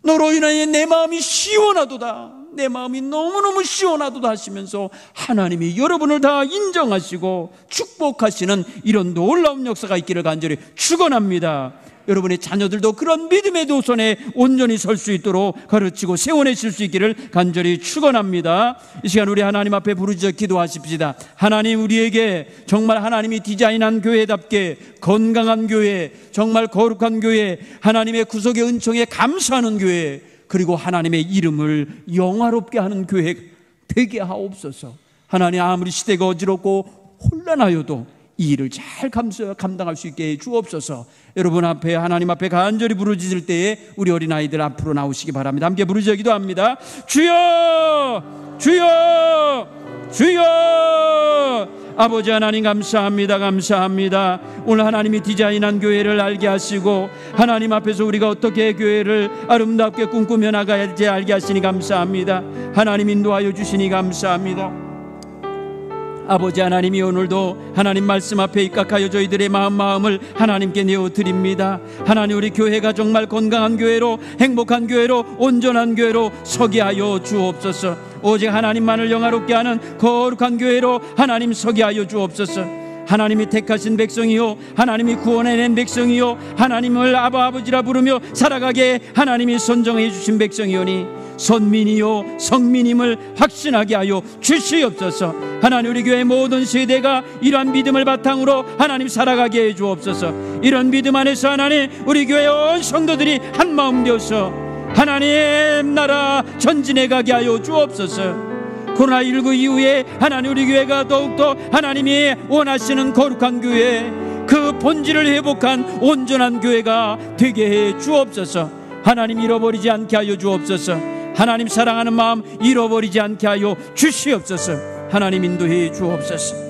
너로 인하여 내 마음이 시원하도다, 내 마음이 너무너무 시원하도다 하시면서 하나님이 여러분을 다 인정하시고 축복하시는 이런 놀라운 역사가 있기를 간절히 축원합니다. 여러분의 자녀들도 그런 믿음의 도선에 온전히 설 수 있도록 가르치고 세워내실 수 있기를 간절히 축원합니다. 이 시간 우리 하나님 앞에 부르짖어 기도하십시다. 하나님, 우리에게 정말 하나님이 디자인한 교회답게 건강한 교회, 정말 거룩한 교회, 하나님의 구속의 은총에 감사하는 교회, 그리고 하나님의 이름을 영화롭게 하는 교회 되게 하옵소서. 하나님, 아무리 시대가 어지럽고 혼란하여도 이 일을 잘 감당할 수 있게 해 주옵소서. 여러분 앞에, 하나님 앞에 간절히 부르짖을 때에 우리 어린아이들 앞으로 나오시기 바랍니다. 함께 부르짖어 기도합니다. 주여, 주여, 주여. 아버지 하나님, 감사합니다. 감사합니다. 오늘 하나님이 디자인한 교회를 알게 하시고 하나님 앞에서 우리가 어떻게 교회를 아름답게 꿈꾸며 나가야지 알게 하시니 감사합니다. 하나님 인도하여 주시니 감사합니다. 아버지 하나님이 오늘도 하나님 말씀 앞에 입각하여 저희들의 마음을 하나님께 내어드립니다. 하나님, 우리 교회가 정말 건강한 교회로, 행복한 교회로, 온전한 교회로 서게 하여 주옵소서. 오직 하나님만을 영화롭게 하는 거룩한 교회로 하나님 서게 하여 주옵소서. 하나님이 택하신 백성이요, 하나님이 구원해낸 백성이요, 하나님을 아버지라 부르며 살아가게 하나님이 선정해 주신 백성이오니 선민이요 성민임을 확신하게 하여 주시옵소서. 하나님, 우리 교회 모든 세대가 이러한 믿음을 바탕으로 하나님 살아가게 해 주옵소서. 이런 믿음 안에서 하나님, 우리 교회 온 성도들이 한마음 되어서 하나님 나라 전진해 가게 하여 주옵소서. 코로나19 이후에 하나님, 우리 교회가 더욱더 하나님이 원하시는 거룩한 교회, 그 본질을 회복한 온전한 교회가 되게 해 주옵소서. 하나님, 잃어버리지 않게 하여 주옵소서. 하나님 사랑하는 마음 잃어버리지 않게 하여 주시옵소서. 하나님 인도해 주옵소서.